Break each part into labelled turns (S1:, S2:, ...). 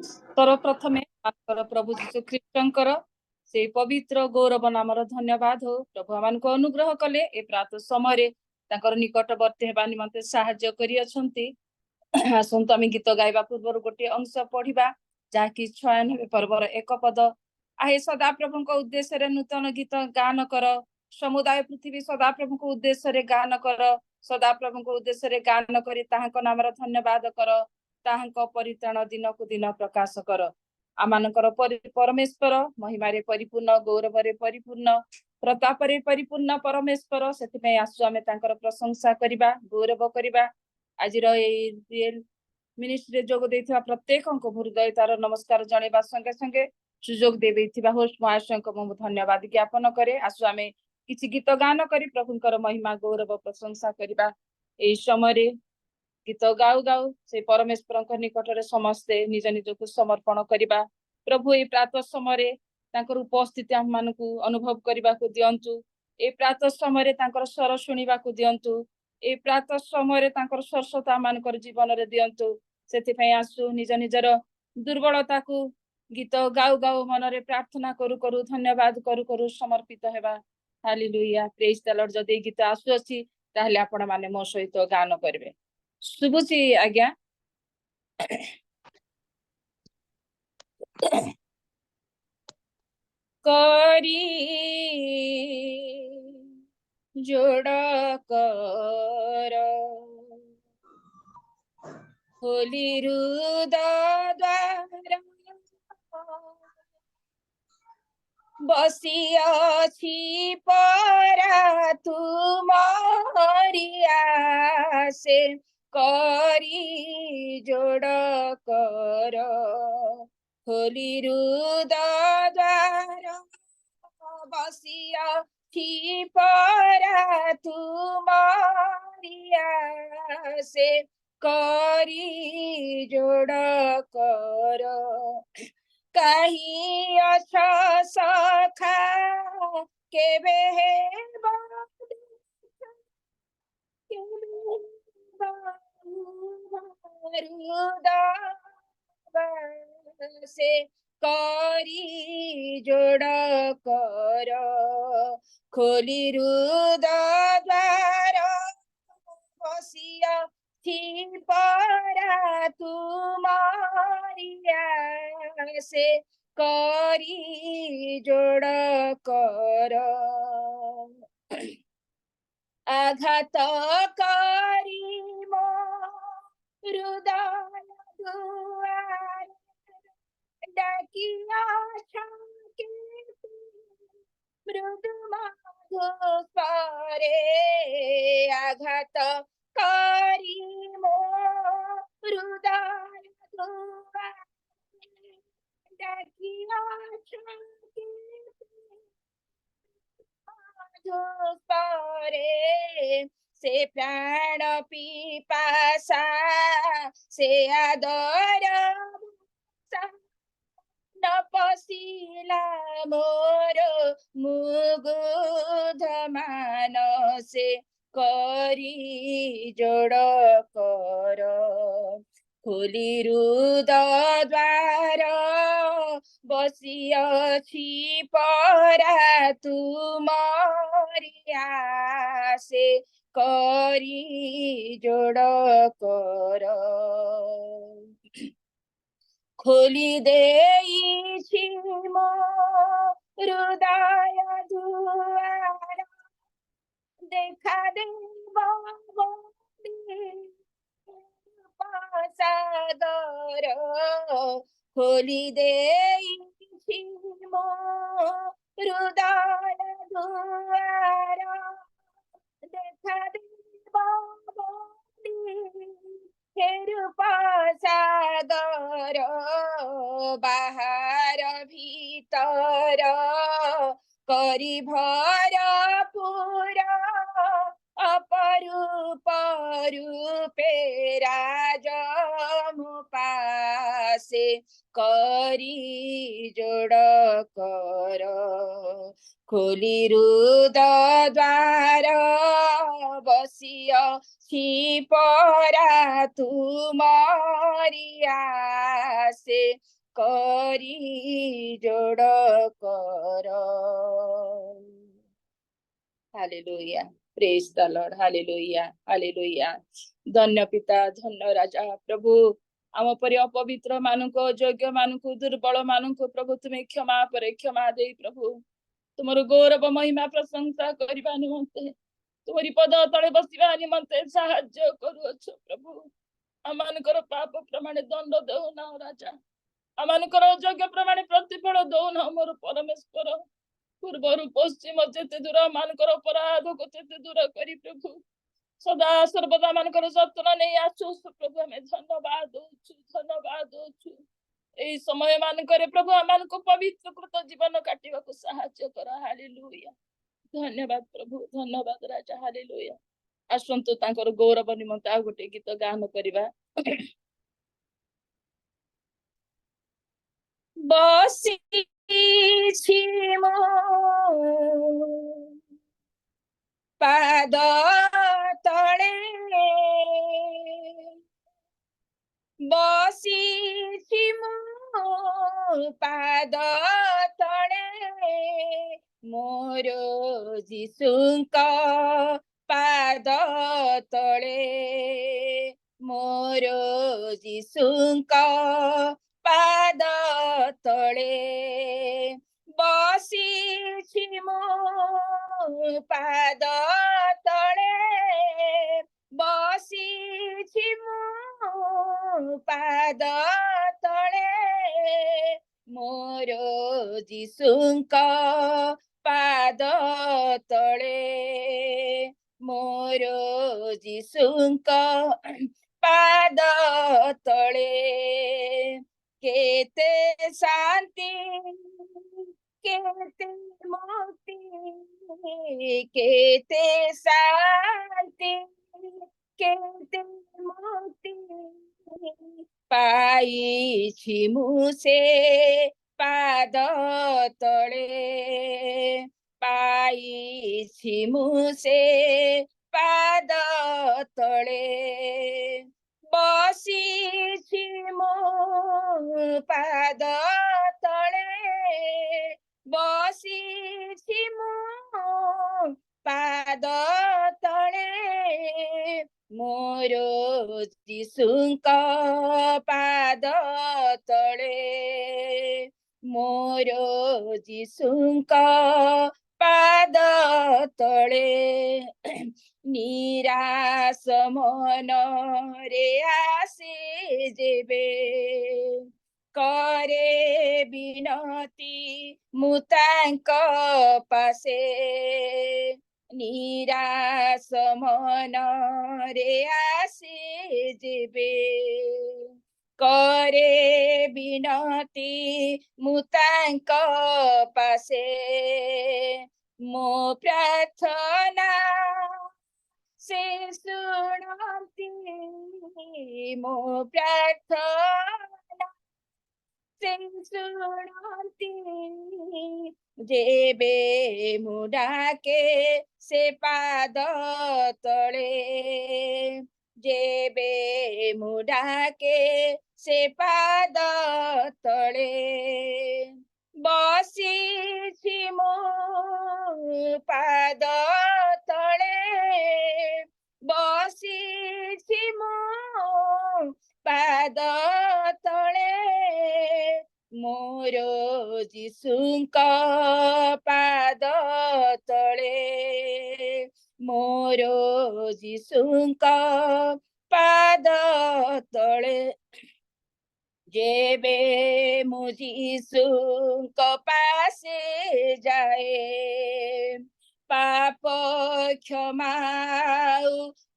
S1: सर्वप्रथमे प्रभु जीशु ख्रीष्टंकर से पवित्र गौरव नामर धन्यवाद हो। प्रभु आम अनुग्रह कले ए प्रातः समय निकटवर्ती हेबा निमंते साहाय्य करी अछंती। आसंतु आम गीत गाइबा पूर्व गोटे अंश पढ़िबा जहाँकि 96 पर्वर एक पद। आहे सदा प्रभु उद्देश्य रे नूतन गीत गान कर, समुदाय पृथ्वी सदा प्रभु उद्देश्य रे गान कर, सदा प्रभु उद्देश्य रे गान करी ताहांको नामर धन्यवाद कर, ताहांको परित्राण दिन को दिन प्रकाश कर। आमानकर परमेश्वर महिमारे परिपूर्ण, गौरवरे परिपूर्ण, प्रतापरे परिपूर्ण परमेश्वर। सेतिपय आसु आमे तांकर प्रशंसा करिबा, गौरव करिबा। आजिर ए रियल मिनिस्ट्री जोग देथिबा प्रत्येक हृदय तार नमस्कार जणेबा संगे संगे सुजोग देबैथिबा होस्ट महाशय को मु धन्यवाद ज्ञापन करे। आसु आमे किछि गीत गान करी प्रभुंकर महिमा गौरव प्रशंसा करिबा। ए समय गीत गाउ गाउ से परमेश्वर निकट समस्ते निज निज को समर्पण करिबा। प्रभु ए प्रातः समय तांकर उपस्थिति आम मानकु अनुभव करबा को दियंतु। ए प्रातः समय तांकर स्वर सुनिबा को दियंतु। ए प्रातः समय तांकर स्पर्शता मानकर जीवन रे दियंतु। सेति पय आसु निज निजर दुर्बलता को गीत गाउ गाउ मन रे प्रार्थना करू करू, धन्यवाद करू करू समर्पित हेबा। Hallelujah, praise the Lord. जदि गीत आसु अछि ताहले आपण माने मो सहित गान करबे। शुभुची आज्ञा। करी जोड़ कर होली द्वार बसियाछि परा तुमरिया से करी जोड़ कर होली द्वार बसियाछि परा तुमरिया से करी जोड़ कर कहीं अच्छा सखा केबे से करी जोड़ कर खोली द्वार बसिया थी परा तुमरिया से करी जोड़ कर आघात करी मो हृदय दुआर डाकिया छाके मृदु मधुस्वरे आघात करी मो हृदय दुआर डाकिया छाके मधुस्वरे से प्राण पिपासा से आदर न पसिला मोर मुगुध मानसे करी जोड़ कर खोली द्वार बसियाछि परा तुमरिया से करी जोड़ कर खोली देइछि मो हृदय दुआर देखा देव सागर खोली देइछि मो हृदय दुआर देखा देव सागर बाहर भीतर करी भर पूरा अपरूप रूपे राज मु पासे करी जोड़ कर खोली रुद द्वार बसिय छिपरा तुमरिया से करी जोड़ कर। Hallelujah, praise the Lord, hallelujah hallelujah. धन्य पिता, धन्य राजा प्रभु, आम परि अपवित्र मानुको अयोग्य मानुको दुर्बल मानुको प्रभु तुम्हें क्षमा पर क्षमा दे प्रभु तुमर गौरव महिमा प्रशंसा करबा निमंते तुमरी पद तले बसिबा निमंते साहाय्य करूअछ प्रभु। आमानकर पाप प्रमाण दंड देउ ना राजा, आमानकर अयोग्य प्रमाण प्रतिफल दौ ना मोर परमेश्वर। पूर्वरु पश्चिम जेते दूर मानकर अपराध को तेते दूर करी प्रभु सदा सर्वदा मानकर जतन नहीं आसु प्रभु। हमें धन्यवाद दउछु, धन्यवाद दउछु। एई समय मानकर प्रभु आमान को पवित्र कृत जीवन काटिबा को सहायता कर। हालेलुया, धन्यवाद प्रभु, धन्यवाद राजा, हालेलुया। आसंतु तांकर गौरव निमंते आ गोटे गीत गान करिबा। बसिछि मो पाद तळे बसिछि मो पाद तळे मोर जीशुଙ୍କ पाद तळे मोर जीशुଙ୍କ पाद तळे बसिछि मो पाद तळे बसिछि मो पाद तळे मोर जीशुଙ୍କ पाद तळे मोर जीशुଙ୍କ पाद तळे केते शांति केते मुक्ति केते शांति केते मुक्ति पाइछि मुसे पाद तळे पाइछि मुसे पाद तळे बसिछि मो पाद तळे बसिछि मो पाद तळे मोर जीशुଙ୍କ पाद तळे मोर जीशुଙ୍କ पाद तळे निराश मन रे आसे जेबे करे बिनती मुतांक पासे निराश मन रे आसे जेबे करे बिनती मुतांक पासे मो प्रार्थना से सुनती मो प्रार्थना से सुनती जेबे मुडाके से पाद तळे जेबे मुडाके से पाद तळे बसिछि मो पाद तळे बसिछि मो पाद तळे मोर जीशुଙ୍କ पाद तळे मोर जीशुଙ୍କ पाद तळे जेबे मु जीशुଙ୍କ पासे जाए पाप क्षमा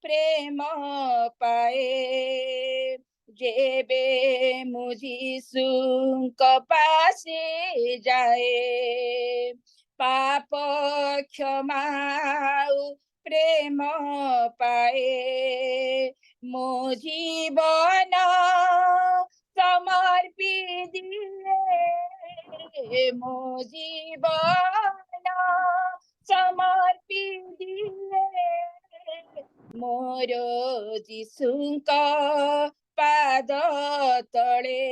S1: प्रेम पाए जेबे मु जीशुଙ୍କ पासे जाए पाप क्षमा प्रेम पाए मो जीवन मो जीवन समर्पी दिए मोर जीशुंक पाद तले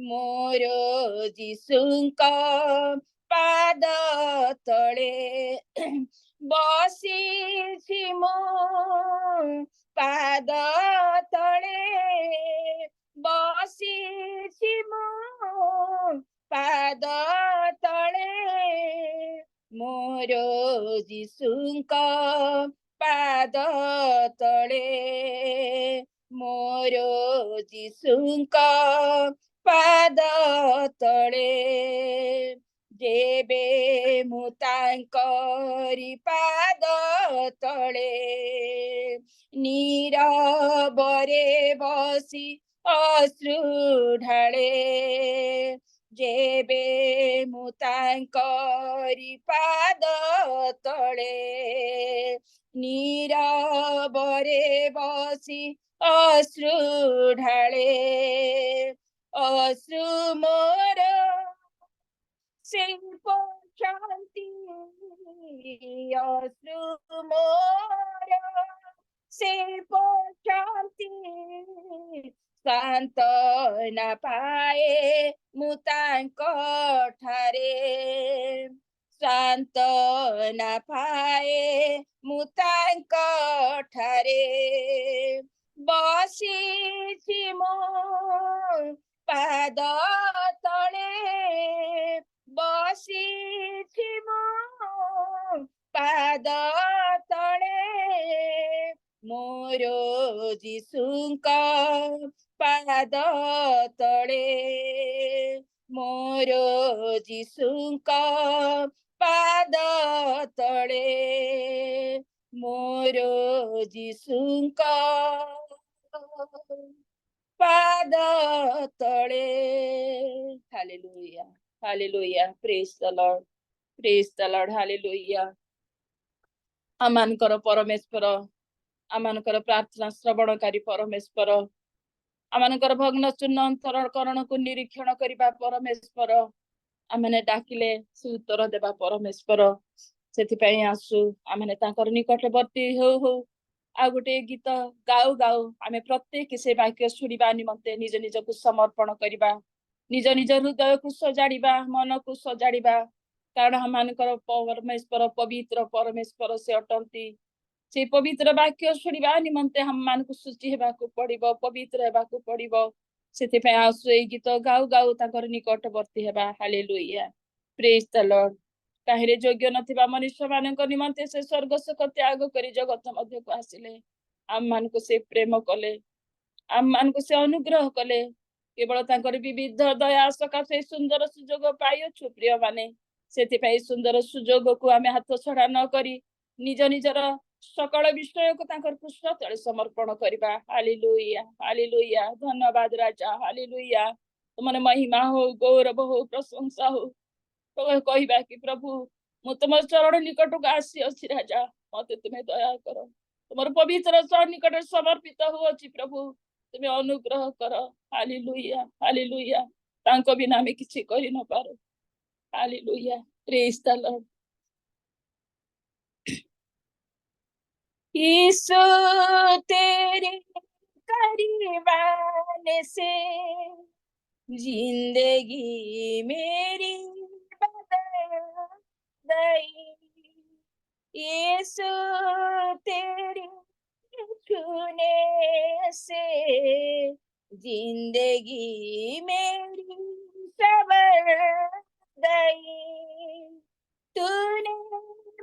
S1: मोर जीशुंक पाद तले बसी मो पाद तले बसी मो पाद तले मोर जीशुंक पाद तले मोर जीशुंक पाद तले जेबे मु तांकरी पाद तले नीरबरे बसी अश्रु ढाळे जेबे मु तांकरी पाद तले नीरबरे बसी अश्रु ढाळे अश्रु मोर से शांति अश्रु मोर से शांति शांत न पाए मुतांक ठारे शांत न पाए मुतांक ठारे बसी मो पाद तले बसी मो पाद तले मोर जीशुंक पाद तले मोर जीशुंक पाद तले मोर जीशुंक पाद तले hallelujah hallelujah praise the Lord hallelujah आमानकर परमेश्वर आमानकर प्रार्थना श्रवणकारी परमेश्वर आमानकर भग्न चूर्ण अंतरकरण को निरीक्षण करिबा परमेश्वर आमने डाकिले सुत्तर देबा परमेश्वर सेथिपई आसु आमने तांकर निकटवर्ती हो आ गोटे गीत गाउ गाउ आमे प्रत्येक से वाक्य सुनिबा निमंते निज निज को समर्पण करिबा निज निज हृदय को सजाड़िबा मन को सजाड़िबा कारण हमनकर परमेश्वर पवित्र परमेश्वर से अटंती से पवित्र वाक्य सुनिबा निमंते हम मान को सूची हेबा को पड़िबो पवित्र हेबा को पड़िबो सेथिपई आसु ए गीत गाउ गाउ तांकर निकटवर्ती हेबा हालेलुया प्रेज द लॉर्ड काहेरे योग्य नथिबा मनुष्य मानक निमंते से स्वर्ग सुख त्याग करी जगत मध्य को आसिले आम मान को से प्रेम कले आम मान को से अनुग्रह कले केवल तांकर विविध दया सकाशे सुंदर सुजोग पाइछु प्रिय माने सेथिपई सुंदर सुजोग को आमे हाथ छड़ा न करी निज निजर सकल विषय को तांकर पृष्ठ तले समर्पण करिबा हालेलुया हालेलुया धन्यवाद राजा हालेलुया तुमने महिमा हो गौरव हो प्रशंसा हो तो कहबा कि प्रभु मु तुम चरण निकट को आसी अछि राजा मते तुम्हें दया कर तुमर पवित्र चरण निकट समर्पित हो अछि प्रभु तुम्हें अनुग्रह कर हालेलुया हालेलुया तांको बिना हमें किछि करि न पारो हालेलुया प्रेज द लॉर्ड यीशु तेरे करीबाने से जिंदगी मेरी बदल गई यीशु तेरी छूने से जिंदगी मेरी संवर गई तूने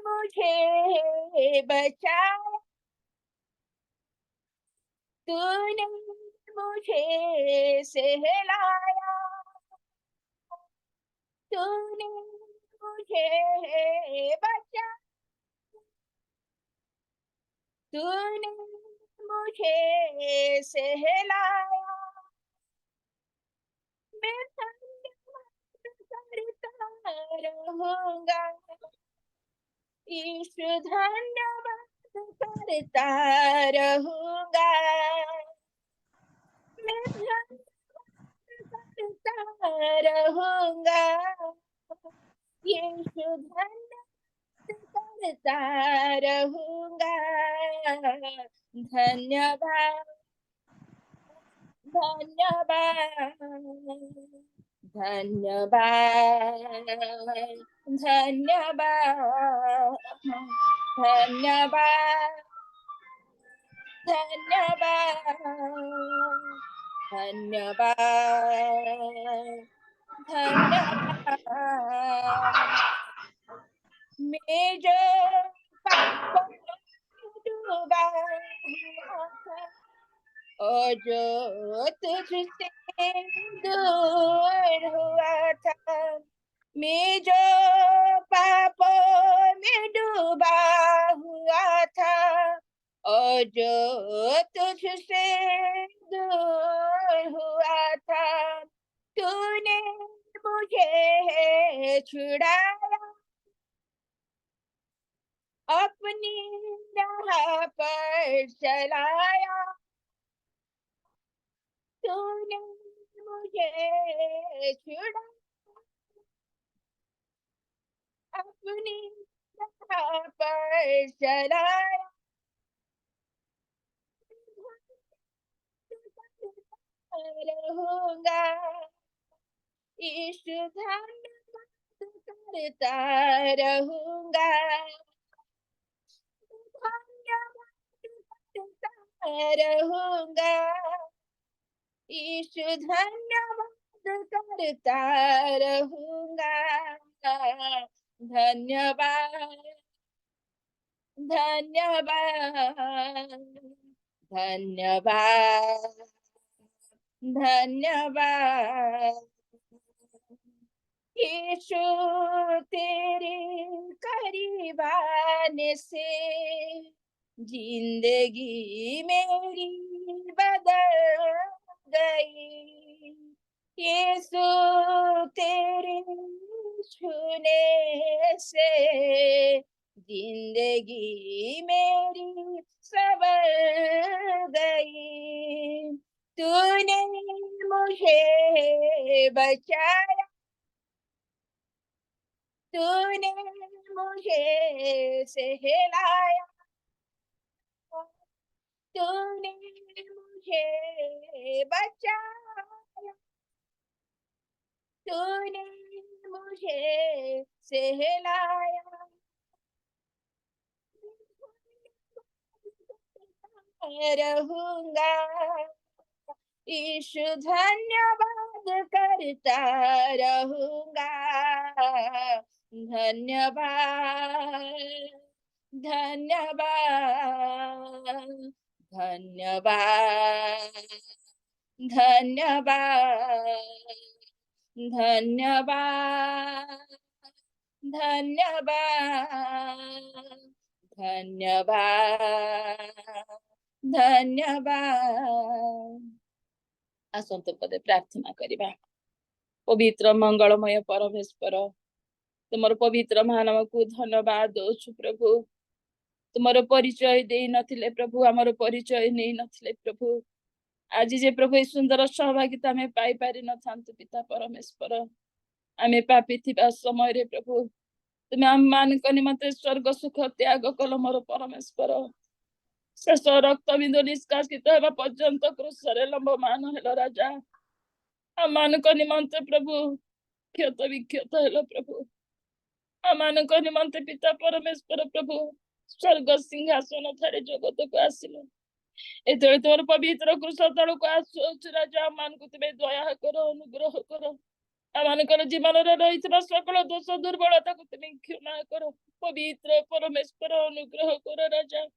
S1: मुझे बचाया तूने मुझे सहलाया तूने मुझे बचाया तूने मुझे सहलाया मैं धन्यवाद करता रहूंगा ईश्वर धन्यवाद करता रहूंगा मैं धन्यवाद करता
S2: रहूंगा, यीशु करता रहूंगा। धन्यवाद, धन्यवाद, धन्यवाद, धन्यवाद, धन्यवाद, धन्यवाद, धन्यवाद, धन्यवाद। मैं जो पापों में डूबा हुआ था, और जो तुझसे दूर हुआ था, मैं जो पापों में डूबा हुआ था, और जो तुझसे दूर हुआ था, तूने मुझे छुड़ाया, अपनी राह पर चलाया, तूने मुझे छुड़ाया, अपनी राह पर चलाया। रहूंगा, यीशु धन्यवाद करता रहूंगा, धन्यवाद करता रहूंगा, यीशु धन्यवाद करता रहूंगा। धन्यवाद, धन्यवाद, धन्यवाद, धन्यवाद। यीशु तेरे करीब आने से जिंदगी मेरी बदल गई। यीशु तेरे छूने से जिंदगी मेरी संवर गई। तूने मुझे बचाया, तूने मुझे सहलाया, तूने मुझे बचाया, तूने मुझे सहलाया। रहूंगा, यीशु धन्यवाद करता रहूंगा। धन्यवाद, धन्यवाद, धन्यवाद, धन्यवाद, धन्यवाद, धन्यवाद, धन्यवाद, धन्यवाद। आसंत पदे प्रार्थना करिबा। पवित्र मंगलमय परमेश्वर, तुमर पवित्र मानव को धन्यवाद दौछु प्रभु। तुमर परिचय दे नथिले प्रभु, आमर परिचय नहीं नथिले प्रभु, आज जे प्रभु सुंदर सहभागिता में पाई पारि न थांतु पिता परमेश्वर। आमे पापी थिबा समय रे प्रभु तुम्हें आम मान निमंते स्वर्ग सुख त्याग कल मोर परमेश्वर। शेष रक्त बिंदु निष्कासित होगा पर्यंत क्रूसरे लंबमान हेलो राजा। आम मान निमंते प्रभु क्षत विक्षत हेलो प्रभु। आम मान निमंते पिता परमेश्वर प्रभु स्वर्ग सिंहासन थारे जगत को आसिलो। एतले तोर पवित्र क्रूस तल को आसुच राजा, मान को तुम्हें दया करो, अनुग्रह करो। आमानकर जीवन रही सकल दोष दुर्बलता को तुम्हें क्षमा करो। पवित्र परमेश्वर अनुग्रह करो राजा।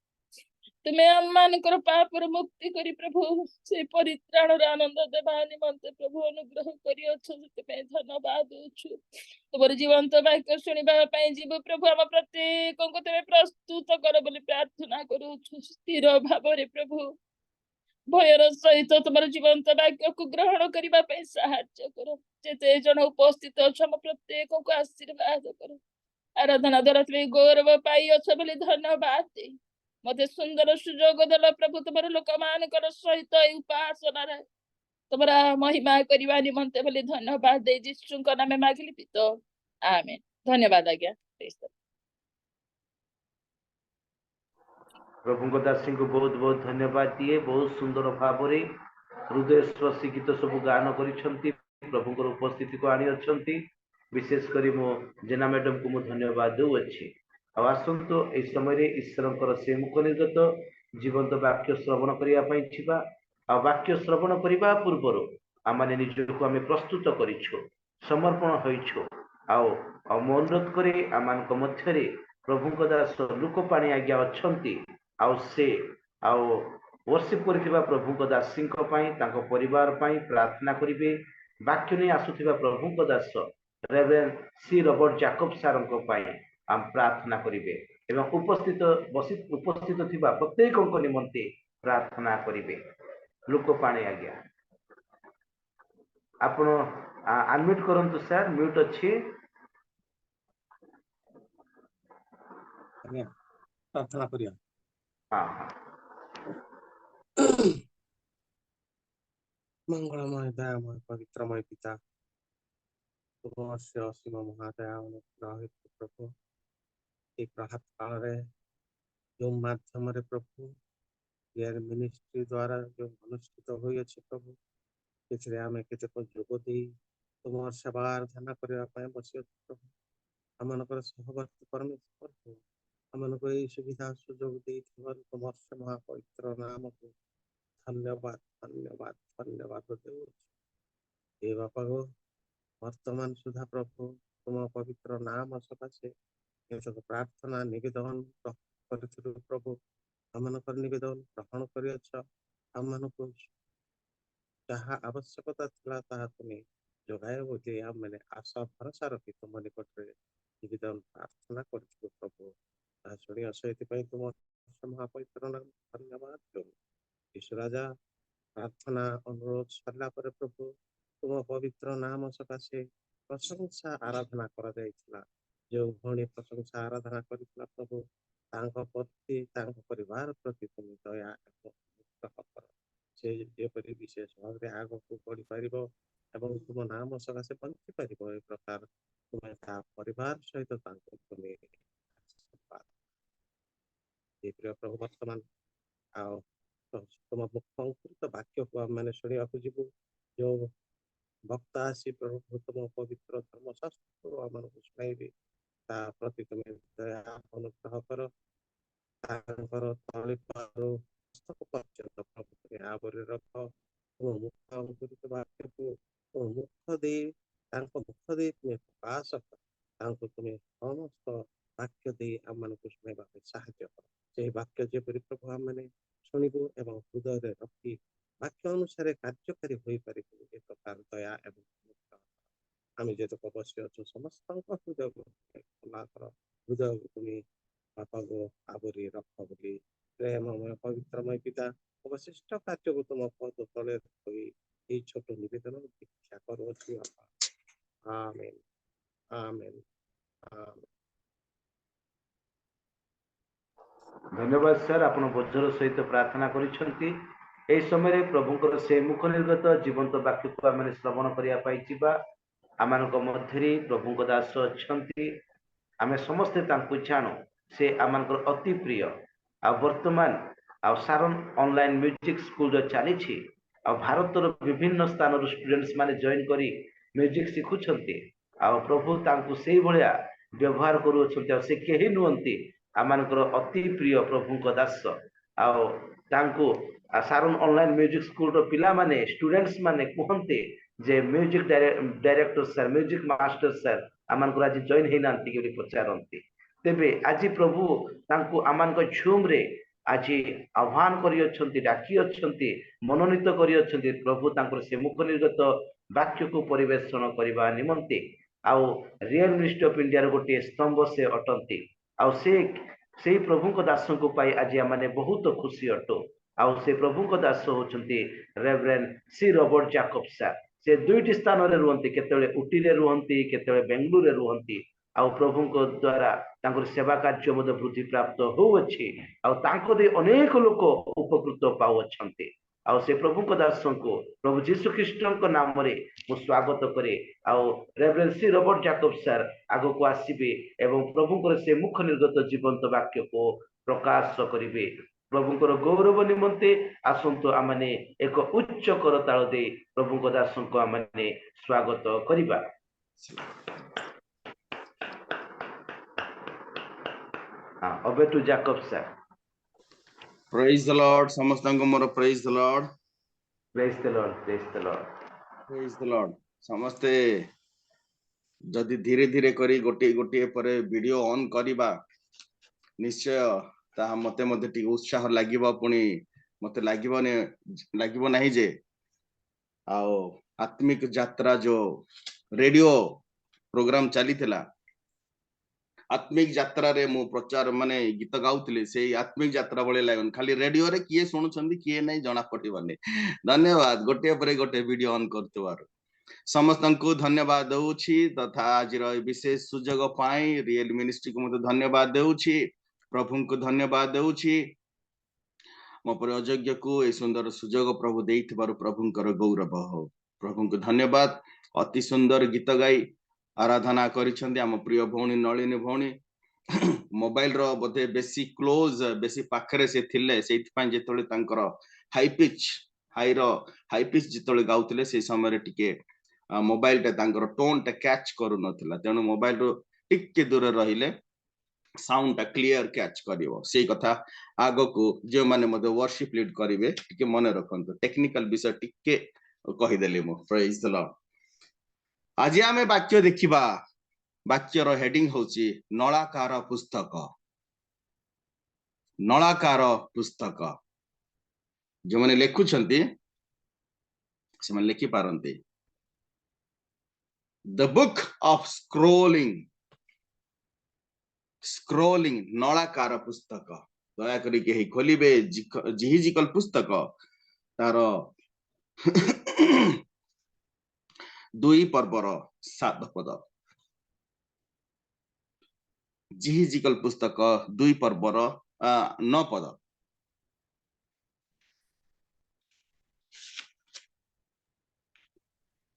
S2: तुम्हें आम मानकर पाप मुक्ति करी प्रभु से परित्राण आनंद देवा निमंते प्रभु अनुग्रह करी तुम्हें धन्यवाद दूछु। तुम जीवंत वाक्य शुणा जीव प्रभु आम प्रत्येक को तुम्हें प्रस्तुत कर बोली प्रार्थना करुछु। स्थिर भाव प्रभु भयर सहित तुम जीवंत वाक्य को ग्रहण करने साहाय्य कर। जेते जन उपस्थित अच्छा प्रत्येक को आशीर्वाद कर। आराधना द्वारा तुम्हें गौरव पाई अच्छा बोली धन्यवाद दे मते सुंदर सुजोग देल प्रभु। तुम लोक मान सहित उपासना तुम्हारा महिमा करवा निमंते बोली धन्यवाद दे यीशु नाम मागिली पित आमेन। धन्यवाद आज्ञा।
S3: प्रभु दासी को बहुत बहुत धन्यवाद दिए। बहुत सुंदर भाव हृदय स्पर्शी गीत सब गान कर प्रभु उपस्थिति को आनी अच्छी। विशेषकर मो जेना मैडम को मुझे धन्यवाद दूची। आसतु यह समय ईश्वर से मुख निर्गत जीवंत वाक्य श्रवण करने वाक्य श्रवण करने पूर्वर आम निजक आम प्रस्तुत करूँ समर्पण हो अनुरोध करे आम मध्य प्रभु दास लुकपाणी आज्ञा अच्छा से वर्शिप कर प्रभु दासी परिवार प्रार्थना करेंगे। वाक्य नहीं आसुवा प्रभु दास रेवरेंड सी रॉबर्ट जैकब सार आम प्रार्थना करेंगे एवं उपस्थित थिबा प्रत्येक निमंते प्रार्थना करेंगे। लुकपाणी आज्ञा आपण अनम्यूट करंतु सर, म्यूट अच्छी।
S4: प्रार्थना करिया।
S3: हाँ
S4: मंगलमय दयामय पवित्रमय पिता तुमस्य असीम महादया अनुग्रह प्रभु एक प्रभात काल रे जो माध्यम रे प्रभु यार मिनिस्ट्री द्वारा जो अनुष्ठित होई अछि प्रभु किछरे आमे केतेक जोग देई तुम सेवा आराधना करबा पय बसी प्रभु हमनकर सहवर्ती परमेश्वर प्रभु हमनको ये सुविधा सुजोग देई तुम से महापवित्र नाम को धन्यवाद धन्यवाद धन्यवाद देव हे बापा गो वर्तमान सुधा प्रभु तुम पवित्र नाम सकाशे प्रार्थना निवेदन प्रभु हमनकर निवेदन ग्रहण कर हमको जहाँ आवश्यकता थिला ताहा तुम्हें जोगाए बोली मैंने आशा भरोसा रखी तुम निकट निवेदन प्रार्थना कर प्रभु शुणी असहित तुम महापवित्र नाम धन्यवाद दो यीशु राजा। प्रार्थना अनुरोध सरला पर प्रभु तुम पवित्र नाम सकाशे प्रशंसा आराधना करा जायतिला जो भणी प्रशंसा आराधना करितला प्रभु तांको प्रति तांको परिवार प्रति तुम दया अनुग्रह कर से जेपरि विशेष भाव में आग को बढ़ी पारिबो एवं तुम नाम सकाशे बंची पारिबो ए प्रकार तुम ता परिवार सहित तांको तुम प्रिय प्रभु वर्तमान आओ तुम मुखंकृत वाक्य को मैंने शुणा जीवु जो वक्ता आसी प्रभु तुम पवित्र धर्मशास्त्र आम शुणाइबे ता प्रति तुम दया अनुग्रह कर तली पर्यंत प्रभु तुम आवरी रख तुम मुखंकृत वाक्य को तुम मुख दे मुख दे तुम्हें प्रकाश कर तुम्हें समस्त वाक्य दे आम शुणा साहाय्य कर से वाक्य जेपरि प्रभु आम मैंने शुणु एवं हृदय रखी वाक्य अनुसार कार्यकारी हो पार प्रकार दया एवं आम जेतक बसी अच्छु समस्त हृदय खोला कर हृदय तुम्हें बापा को आवरी रख बोली प्रेममय पवित्रमय पिता अवशिष्ट कार्य को तुम पद तले रखी छोट निवेदन दीक्षा करुच्छी बापा आमेन आमेन आमेन।
S3: धन्यवाद सर, आप बोझर सहित प्रार्थना करिसेंती। एई समय प्रभुंकर से मुख निर्गत जीवंत वाक्य को आम श्रवण करने आम मध्य प्रभु दास अच्छी आम समस्ते जाणु से आम अति प्रिय आ वर्तमान आ सारन ऑनलाइन म्यूजिक स्कूल चली भारतर विभिन्न स्थान स्टूडेंट्स माने जॉइन करी म्यूजिक शिखुंटे आ प्रभु तांकु से भलिया व्यवहार करूछंते से केही नुहंती आमनकर अति प्रिय प्रभु दास आंकु सारन ऑनलाइन म्यूजिक स्कूल रो पिला माने स्टूडेंट्स माने कहते जे music director sir music master sir आमनकर आज जॉइन हे नांती के पचारंती तेबे आज प्रभु तांकु आमनक झूम रे आज आह्वान करी डाकी अच्छी मनोनीत करी प्रभु तांकर से मुख निर्गत वाक्य को परिवेषण करने निमंते आउ रियल मिनिस्ट्री ऑफ इंडिया गोटे स्तंभ से अटंती आउ से प्रभु दास को पाई आज आम बहुत खुशी अटो आउ से प्रभु दास होचंती reverend C Robert Jacob sir से दुईटी स्थान रे रुहंती केतले उटी रे रुहंती केतले बेंगलुरु रे रुहंती आउ प्रभु द्वारा तांकर सेवा कार्य मध्य वृद्धि प्राप्त होउछि आउ तांको दे अनेक लोक उपकृत पाउछंती ଆଉ ସେ ପ୍ରଭୁଙ୍କ ଦାସଙ୍କୁ ପ୍ରଭୁ ଯୀଶୁ ଖ୍ରୀଷ୍ଟଙ୍କ ନାମରେ ମୁଁ ସ୍ୱାଗତ କରେ। ଆଉ Reverend Shri Robert Jacob sir ଆଗକୁ ଆସିବେ ଏବଂ ପ୍ରଭୁଙ୍କର ସେ ମୁଖ ନିର୍ଗତ ଜୀବନ୍ତ ବାକ୍ୟକୁ ପ୍ରକାଶ କରିବେ। ପ୍ରଭୁଙ୍କର ଗୌରବ ନିମନ୍ତେ ଆସନ୍ତୁ ଆମମାନେ ଏକ ଉଚ୍ଚ କରତାଳ ଦେଇ ପ୍ରଭୁଙ୍କ ଦାସଙ୍କୁ ଆମମାନେ ସ୍ୱାଗତ କରିବା। over to Jacob sir.
S5: Praise the Lord. ସମସ୍ତଙ୍କୁ ମୋର praise the Lord.
S3: Praise the Lord. Praise the Lord.
S5: Praise the Lord. ସମସ୍ତେ ଯଦି ଧୀରେ ଧୀରେ କରି ଗୋଟିଏ ଗୋଟିଏ ପରେ ଭିଡିଓ ଅନ୍ କରିବା ନିଶ୍ଚୟ ତାହା ମତେ ଟିକେ ଉତ୍ସାହ ଲାଗିବ। ପୁଣି ମତେ ଲାଗିବ ନାହିଁ ଯେ ଆଉ ଆତ୍ମିକ ଯାତ୍ରା ଯୋ ରେडियो ପ୍ରୋଗ୍ରାମ ଚାଲିଥିଲା, आत्मिक यात्रा रे मु प्रचार माने गीत गाउतले से आत्मिक यात्रा बळे लागन। खाली रेडियो रे किए सुनुछंदी किए नै जणा पटिबने। धन्यवाद गोटे परे गोटे वीडियो ऑन करतवार समस्तंकु धन्यवाद दउछि तथा आज रो विशेष सुजोग पाई रियल मिनिस्ट्री को मते धन्यवाद दउछि। प्रभु को धन्यवाद दउछि। मो पर अयोग्य को ए सुंदर सुजोग प्रभु देइथबारु प्रभु कर गौरव हो। प्रभु को धन्यवाद। अति सुंदर गीत गाई आराधना करिछंदी आम प्रिय भौणी नलिनी भौणी। मोबाइल रो बोधे बेसी क्लोज बेसी पाखरे से थिले सेति पय जेतोले तांकर हाई पिच जेतोले गाउतले से समय रे टिके मोबाइल टे तांकर टोन टे कैच करू नथिला। तेनु मोबाइल रो टिके दूर रहिले साउंड टा क्लियर कैच करिवो। सेही कथा आगो को जे माने मते वर्शिप लीड करिवे टिके मने रखंतो। टेक्निकल विषय टिके कहि देली मो। Praise the Lord. आज आमे वाक्य देखिबा। वाक्यर हेडिंग होची नलाकार पुस्तक। नलाकार पुस्तक जो माने लेखुछंती से माने लिखि पारंती द बुक ऑफ स्क्रोलिंग नलाकार पुस्तक। दया करी के खोलिबे जिहिजिकल पुस्तक तार 2 पर्वर 7 पद। जिहिजिकल पुस्तक 2 पर्वर 9 पद।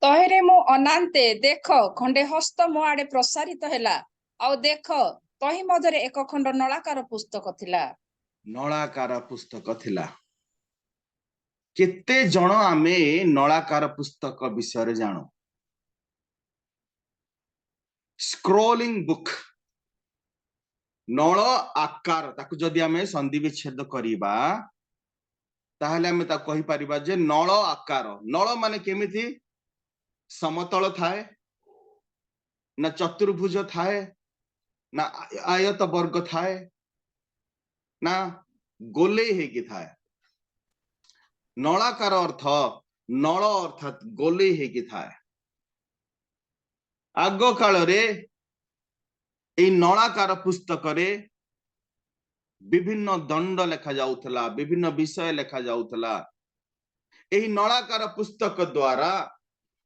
S1: तहेरे मो अनांते देख खंडे हस्त मो आडे प्रसारित हैला आउ देख तही मधरे एक खंड नलाकार पुस्तक थिला।
S5: नलाकार पुस्तक थिला। केते जण आमे नलाकार पुस्तक विषय रे जानो। स्क्रोलिंग बुक नल आकार ताकु जदि आमे संधि विच्छेद करिबा ताहले आमे ता कहि परिबा जे नल आकार। नल माने केमिति समतल थाए ना चतुर्भुज थाए ना आयत वर्ग थाए ना गोले हेकि थाए। नलाकार अर्थ नल अर्थात गोले हेकि थाए। आग काल रे ए नलाकार पुस्तक रे विभिन्न दंड लेखा जाउथला, विभिन्न विषय लेखा जाउथला। एही नलाकार पुस्तक द्वारा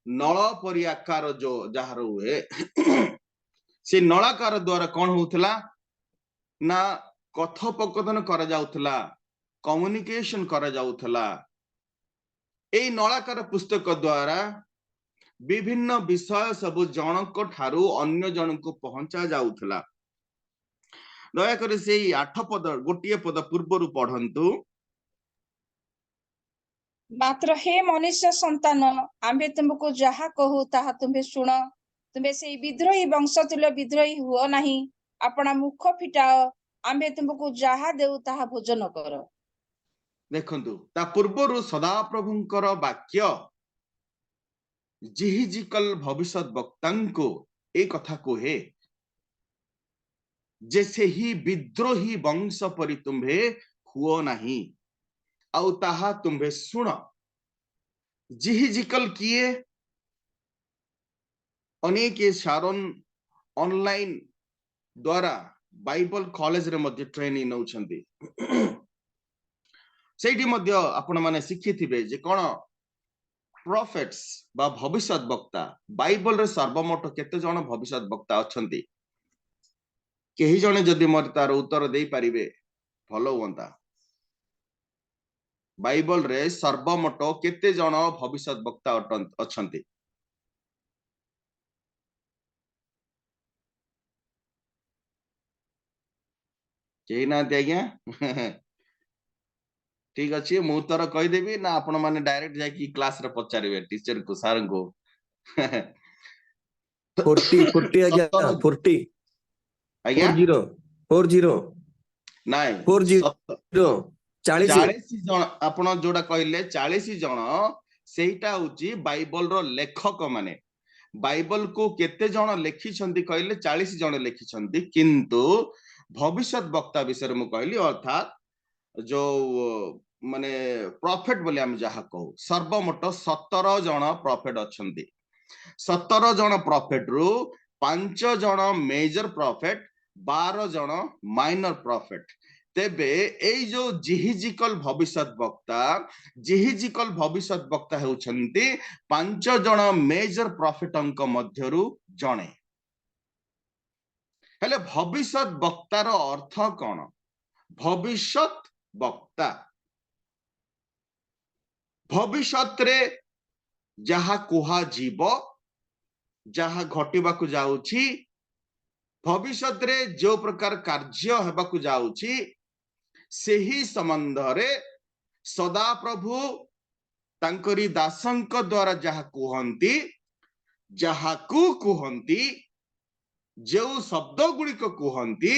S5: नल परि आकार जो जहार हुए से नलाकार द्वारा कौन होउथला ना कथोपकथन करा जाउथला, कम्युनिकेशन करा जाउथला। एही नलाकार पुस्तक द्वारा विभिन्न विषय सब जनक ठारू अन्य जन को पहुंचा जाउथला। दया करे से 8 पद गोटिए पद पूर्वरु पढ़ंतु।
S1: मात्र हे मनुष्य संतान आम्भे तुमको जहा कहू ताहा तुम्हें सुन। तुम्हें से विद्रोही वंशतुल्य विद्रोही हुओ नहीं। अपना मुख फिटाओ आम्भे तुमको जहा देउ ताहा भोजन कर।
S5: देखंतु ता पूर्वरु सदा प्रभुंकर वाक्य जिहिजिकल भविष्यत वक्तांको ए कथा कोहे जैसे ही विद्रोही वंश परि तुम्भे हुओ नहीं आउ ताहा तुम्भे सुन। जिहिजिकल किए अनेक सारण ऑनलाइन द्वारा बाइबल कॉलेज रे मध्य ट्रेनिंग नउछंती। सेठी मध्य आपण माने शिखिथिबे जे कोन प्रॉफिट्स बा भविष्यत वक्ता बाइबल रे सर्वमोट केते जण भविष्यत वक्ता अछंती। केही जणे जदि मर तार उत्तर देई परिबे भलो होंता। बाइबल रे सर्वमोट केते जन भविष्यत वक्ता अछंती? केही नांती आज्ञा? ठीक अच्छे मु उत्तर कहीदेवी ना आपण माने डायरेक्ट जाकी क्लास रे पचारिबे टीचर को सर को?
S6: 40 आज्ञा 40
S5: आज्ञा
S6: 40
S5: नाइ
S6: 40 40
S5: 40 जन आपण जोडा कहले 40 जन सेटा होची बाइबल रो लेखक माने बाइबल को केते जन लेखि छंती कहले 40 जन लेखि छंती किंतु भविष्यत वक्ता विषय मु कहली अर्थात जो माने प्रॉफिट बोले हम जहा कहू सर्वमोट 17 जन प्रॉफिट अछंती 17 जन प्रॉफिट रु 5 जन मेजर प्रॉफिट 12 जन माइनर प्रॉफिट तेबे एई जो जिहिजिकल भविष्यत वक्ता हेउछंती 5 जन मेजर प्रॉफिट अंक मध्यरु जणे हेले भविष्यत वक्तार अर्थ कोन भविष्यत वक्ता भविष्यत रे जहा कुहा जीव जहा घटिबाकु जाउछि भविष्यत रे जो प्रकार कार्य हेबाकु जाउछि सेही संबंध रे सदा प्रभु तांकरी दासंक द्वारा जहा कुहंती जहा कुहंती जो शब्द गुड़िक कुहंती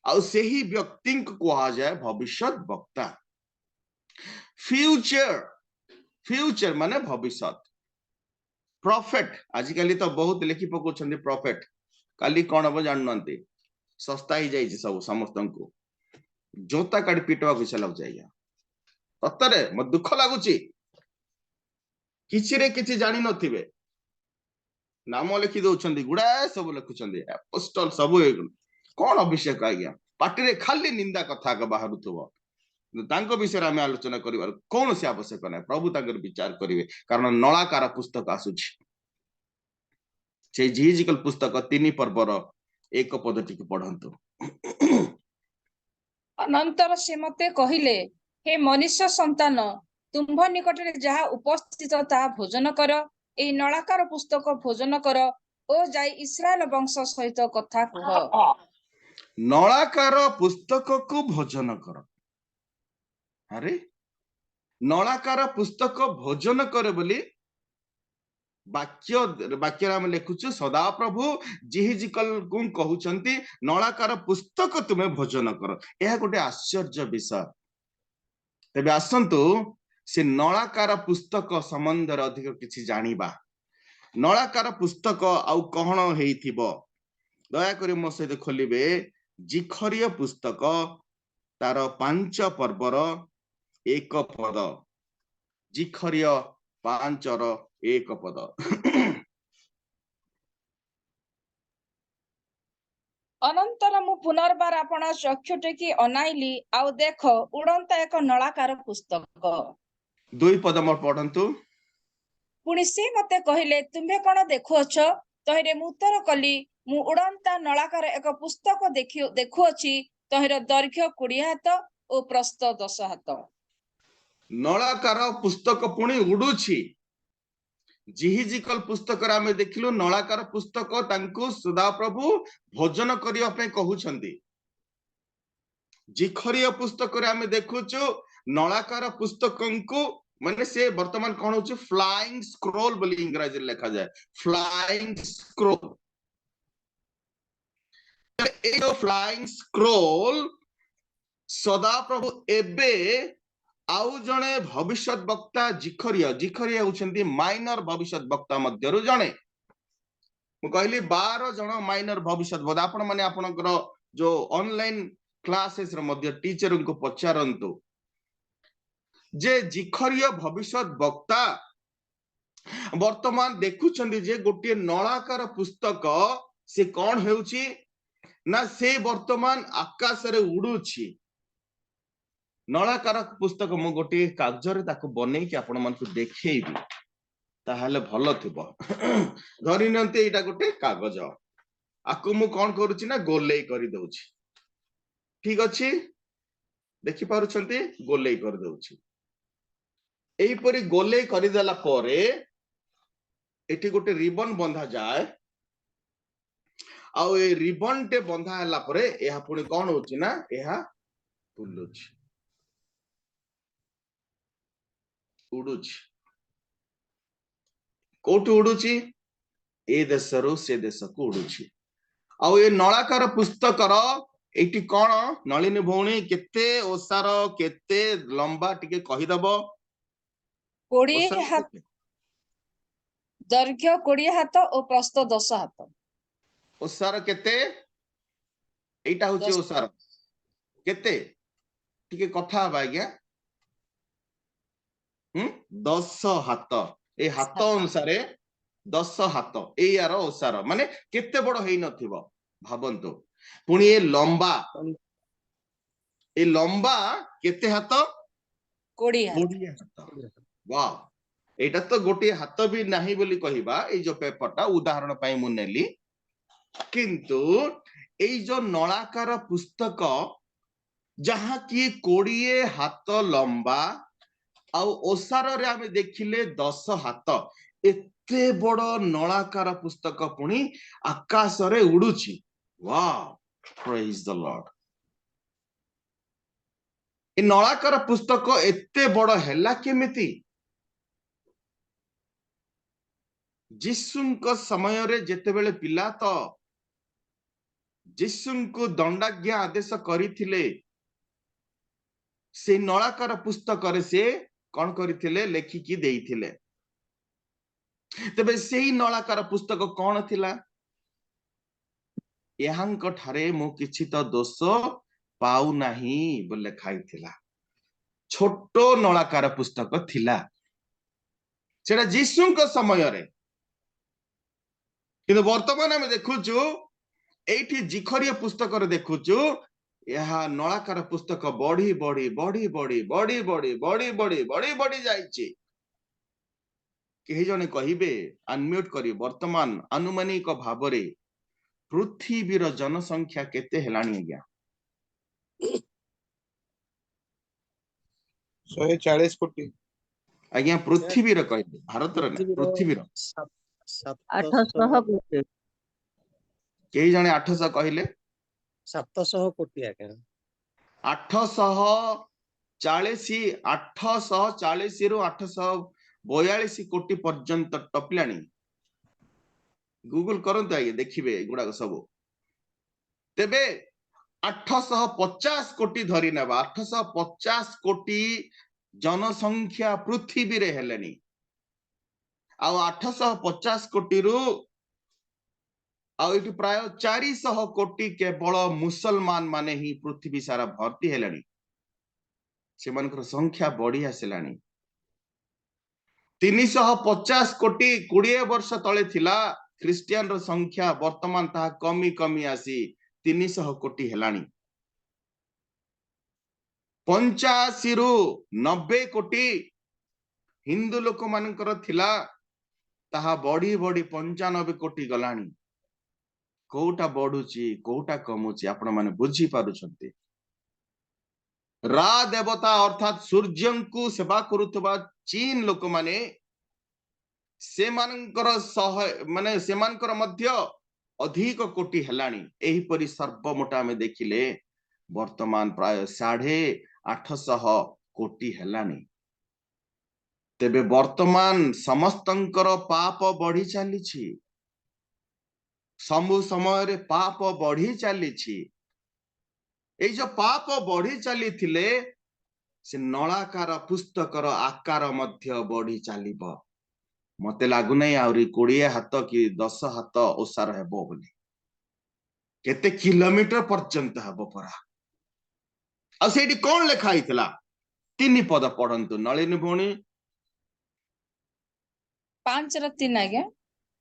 S5: आ सेही व्यक्ति को कुहा जाए भविष्यत वक्ता फ्यूचर माने भविष्यत प्रॉफिट आजिकली तो बहुत लिखि पकोछंदी प्रॉफिट काली कोन अब जाननंती सस्ता ही जाई सब समस्त को जोता काटी पिटवा को चलाउ जाइया सतरे म दुख लागुची किछि रे किछि जानि नथिबे नाम लिखि दउछंदी गुडा सब लिखुछंदी अपोस्टल सब कोन अभिषेक आज्ञा पाटी रे खाली निंदा कथा का बाहरुथबो तांको विषय आमे आलोचना करिवार कोन से आवश्यक नै प्रभु तांकर विचार करिवे कारण नलाकार पुस्तक आसुछि से जिहिजिकल पुस्तक 3 पर्वर 1 पदटी को पढंतु
S1: अनंतर से मते कहिले हे मनुष्य संतान तुम्भ निकटरे जहा उपस्थित ता भोजन कर ए नलाकार पुस्तक भोजन कर ओ जाई इस्राएल वंश सहित कथा कह
S5: नलाकार पुस्तक को भोजन कर अरे नलाकार पुस्तक भोजन कर बोली वाक्य आम लिखुचु सदा प्रभु जिहिजिकल को कहउचंती नलाकार पुस्तक तुमे भोजन कर यह गोटे आश्चर्य विषय तेबे आसंतु से नलाकार पुस्तक संबंध रे अधिक किछि जानिबा नलाकार पुस्तक आउ कहण हेइथिबो दया करी मो सहित खोलिबे जिखरिय पुस्तक तार 5 पर्वर 1 पद जिखरिय 5 र 1 पद
S1: अनंतर मु पुनर्बार आपण चक्षु टेकी अनाइली आउ देख उड़ंता एक नलाकार पुस्तक
S5: 2 पद मोर पढंतु
S1: पुणी से मते कहिले तुम्हे कोन देखुअछ तहिरे मु उत्तर कली मु उड़ंता नलाकार एक पुस्तक देखुअछि तहिर दैर्घ्य 20 हात ओ प्रस्थ 10 हात
S5: नलाकार पुस्तक पुणी उडुछि जिहिजिकल पुस्तक रे आमे देखिलु नलाकार पुस्तक तांको सदा प्रभु भोजन करिया पे कहउछंती जिखरिय पुस्तक रे आमे देखुछु नलाकार पुस्तकंको माने से वर्तमान कोन होछि फ्लाइंग स्क्रोल बोली इंग्रजी लिखा जाए फ्लाइंग स्क्रोल ए जो फ्लाइंग स्क्रोल सदा प्रभु एबे आउ जणे भविष्यत वक्ता जिखरिय होछंती माइनर भविष्यत वक्ता मध्यरु जणे मु कहली 12 जण माइनर भविष्यत वक्ता आपण माने आपनकर जो ऑनलाइन क्लासेस रे मध्य टीचर को पचारंतु जे जिखरिय भविष्यत वक्ता वर्तमान देखुछंती जे गोटे नलाकार पुस्तक से कोन हेउची ना से वर्तमान आकाश रे उडुची नलाकार पुस्तक मु गोटे कागज रे ताको बनै कि आपण मन को देखैबी ताहाले भलो थिबो धरि नंते एटा गोटे कागज आकु मु कोन करूची ना गोलै करि दउची ठीक अछि देखि पारुछंती गोलेई कर दउछि एहीपरि गोलेई करिदेला परे एठी गोटे रिबन बंधा जाए आउ ए रिबन टे बंधा हला परे एहा पुणी कोन होछि ना एहा बुलुछि उडुछि कोठु उडुछि ए देशरु से देशकु उडुछि आउ ए नळाकार पुस्तकर एठी कोन नलिनी भौणी केते ओसार केते लंबा टिके कहिदबो
S1: 20 हात दैर्घ्य 20 हात और प्रस्थ 10 हात
S5: ओसार केते एटा होछि
S1: 10
S5: ओसार केते टिके कथा हबा आज्ञा 10 हात ए हात अनुसारे 10 हात ए यार ओसार माने केते बड़ हेई नथिबो भाबंतु पुणी ए लंबा केते हात
S1: 20 हात
S5: 20 हात वाह एटा तो गोटे हाथ भी नहीं बोली कहिबा ए जो पेपरटा उदाहरण पई मु नेली किंतु ए जो नळाकार पुस्तक जहां की 20 हाथ लंबा आ ओसार रे आमे देखिले 10 हाथ एते बड़ नळाकार पुस्तक पुणी आकाश रे उडुची वाह प्रेज द लॉर्ड ए नळाकार पुस्तक एते बड़ हैला केमिति जीशुଙ୍କ ସମୟରେ ଯେତେବେଳେ ପିଲା ତ ଯୀଶୁଙ୍କୁ ଦଣ୍ଡାଜ୍ଞା ଆଦେଶ କରିଥିଲେ ସେ ନଳାକାର ପୁସ୍ତକରେ ସେ କଣ କରିଥିଲେ ଲେଖିକି ଦେଇଥିଲେ ତେବେ ସେହି ନଳାକାର ପୁସ୍ତକ କଣ ଥିଲା ଏହାଙ୍କ ଠାରେ ମୁଁ କିଛି ତ ଦୋଷ ପାଉ ନାହିଁ ବୋଲି ଲେଖା ହେଇଥିଲା ଛୋଟ ନଳାକାର ପୁସ୍ତକ ଥିଲା ସେଟା ଯୀଶୁଙ୍କ ସମୟରେ କିନ୍ତୁ ବର୍ତ୍ତମାନ ଆମେ ଦେଖୁଛୁ ଏଇଠି ଜିଖରିଆ ପୁସ୍ତକରେ ଦେଖୁଛୁ ଏହା ନଳାକାର ପୁସ୍ତକ ବଢି ବଢି ବଢି ବଢି ବଢି ବଢି ବଢି ବଢି ବଢି ବଢି ଯାଇଛି କେହି ଜଣେ କହିବେ ଅନମ୍ୟୁଟ କରି ବର୍ତ୍ତମାନ ଆନୁମାନିକ ଭାବରେ ପୃଥିବୀର ଜନସଂଖ୍ୟା କେତେ ହେଲାଣି ଆଜ୍ଞା
S4: 140 କୋଟି
S5: ଆଜ୍ଞା ପୃଥିବୀର କହିବେ ଭାରତର ନା ପୃଥିବୀର
S7: 800 କୋଟି
S5: କେହି ଜଣେ 800 କହିଲେ
S4: 700 କୋଟି ଆଜ୍ଞା
S5: 840 ରୁ 842 କୋଟି पर्यंत टपलाणी गूगल करंतु आगे देखिबे एगुडा सब तेबे 850 कोटी धरी नेबा 850 कोटी जनसंख्या पृथ्वी रे हेलेनी आ 850 कोटी रु आउ प्राय 400 कोटी केवल मुसलमान माने ही पृथ्वी सारा भर्ती हेलानी सेमानकर संख्या बढ़ी आसिलानी 350 कोटी 20 वर्ष तले थिला ख्रिस्टियन रो संख्या वर्तमान ता कमी कमी आसी 300 कोटी हेलानी 85 रु 90 कोटी हिंदू लोक मानकर थिला ताहा बढ़ी बढ़ी 95 कोटी गलानी कोटा बढ़ुची कोटा कमुची आपण माने बुझी पारुछंती रा देवता अर्थात सूर्य को सेवा करुथबा चीन लोक माने से मानकर माने से मानकर मध्य अधिक कोटी हेलानी एही परि सर्वमोटा में देखिले वर्तमान प्राय 850 कोटी हेलानी तेबे वर्तमान समस्तंकर पाप बढ़ी चलीछि समु समय रे पाप बढ़ी चलीछि ए जो पाप बढ़ी चली थिले से नळाकार पुस्तकर आकार मध्य बढ़ी चलीबो मते लागु नै आउरी 20 हाथ कि 10 हाथ ओसार हेबो बोली केते किलोमीटर पर्यंत हेबो परा आ सेठी कोन लेखा आइतला 3 पद पढंतु नलिनी भौणी
S1: 5 र 3 आज्ञा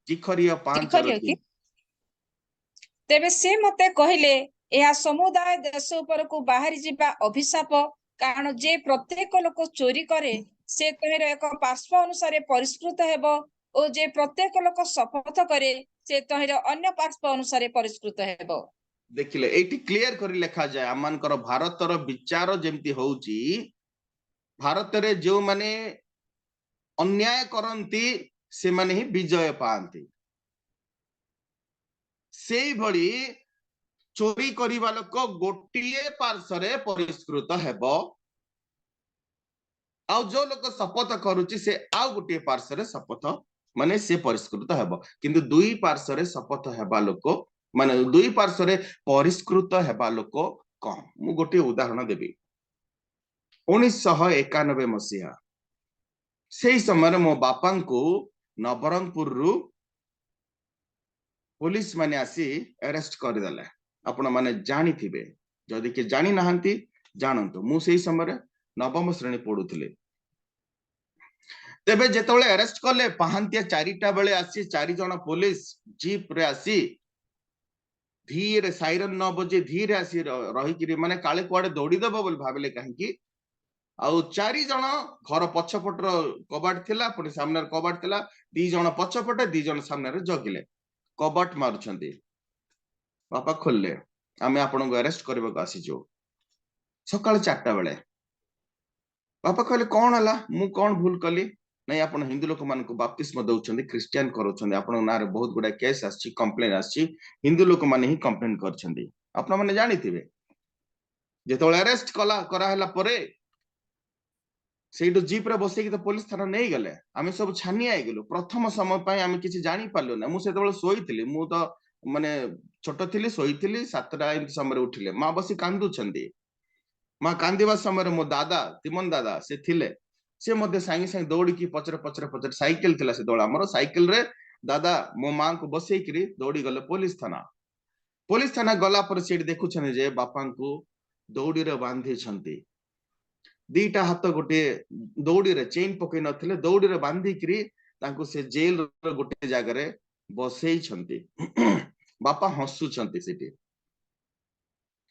S5: जिखरिया 5 र 3
S1: तेबे से मते कहिले यह समुदाय देश ऊपर को बाहरी जीवा अभिशाप कारण जे प्रत्येक लोक चोरी करे से तहिर एक पार्श्व अनुसार परिष्कृत हेबो ओ जे प्रत्येक लोक शपथ करे से तहिर अन्य पार्श्व अनुसार परिष्कृत हेबो
S5: देखिले एटी क्लियर करी लेखा जाए आमानकर भारतर विचार जेमती होउची भारत रे जो माने अन्याय करंती से माने ही विजय पाती से भली चोरी करिबा लोक गोटिए पार्श्वरे परिष्कृत हेबो आउ जो लोक शपथ करूची से आउ गोटिए पार्श्वरे शपथ माने से परिष्कृत हेबो किंतु दुई पार्श्वरे शपथ हेबा लोक माने दुई पार्श्वरे परिष्कृत हेबा लोक कम मु गोटिए उदाहरण देबी 1991 मसीहा से समय मो बापा को नवरंगपुर रु पुलिस माने आसी अरेस्ट कर देले आपण माने जानी थिबे जदि के जानी नाहंती जानंतु मु सेही समय नवम श्रेणी पढुथिले तेबे जेतोले अरेस्ट करले पहांतिया 4टा बेले आसी 4 जण पुलिस जीप रे आसी धीरे साइरन न बजे धीरे आसी रही कि माने काले कुआडे दौड़ी देबो बोल भाबले काहे कि आउ 4 जण घर पछपटर कबाट थिला पुनी सामने कबाट थिला 2 जण पछपटे 2 जण सामने रे जगिले कबाट मारुछंती बापा खोलले आमे आपन को अरेस्ट करबो आसी जो सकाळ 4टा बेले बापा कहले कोन हला मु कोन भूल कली नहीं आपण हिंदू लोक मान को बाप्तिस्म दउछंदी क्रिश्चियन करूछंदी आपण नारे बहुत गुडा केस आछि कंप्लेन आछि हिंदू लोक माने ही कंप्लेन करछंदी आपण माने जानिथिबे जेतोले अरेस्ट करा हला परे सेइटो जीप रे बसे कि तो पुलिस थाना नहीं गले आमे सब छानी आइ गेलु प्रथम समय पय आमे किछि जानि पालो ना मु सेतोले सोइथिली मु तो माने छोट थिली सोइथिली 7टा इन समय उठिले मां बसी कांदु छंदी मां कांदिबा समय मो दादा तिमन दादा से थिले से मध्य सांगे सांगे दौड़ी की पचरे साइकिल थिला से दौड़ा हमर साइकिल रे दादा मो मां को बसई करी दौड़ी गले पुलिस थाना गला पर सेठ देखु छने जे बापा को दौड़ी रे बांधी छंती दीटा हाथ गोटे दौड़ी रे चेन पकई नथिले दौड़ी रे बांधी करी तांको से जेल रे गोटे जगह रे बसई छंती बापा हसु छंती सेठी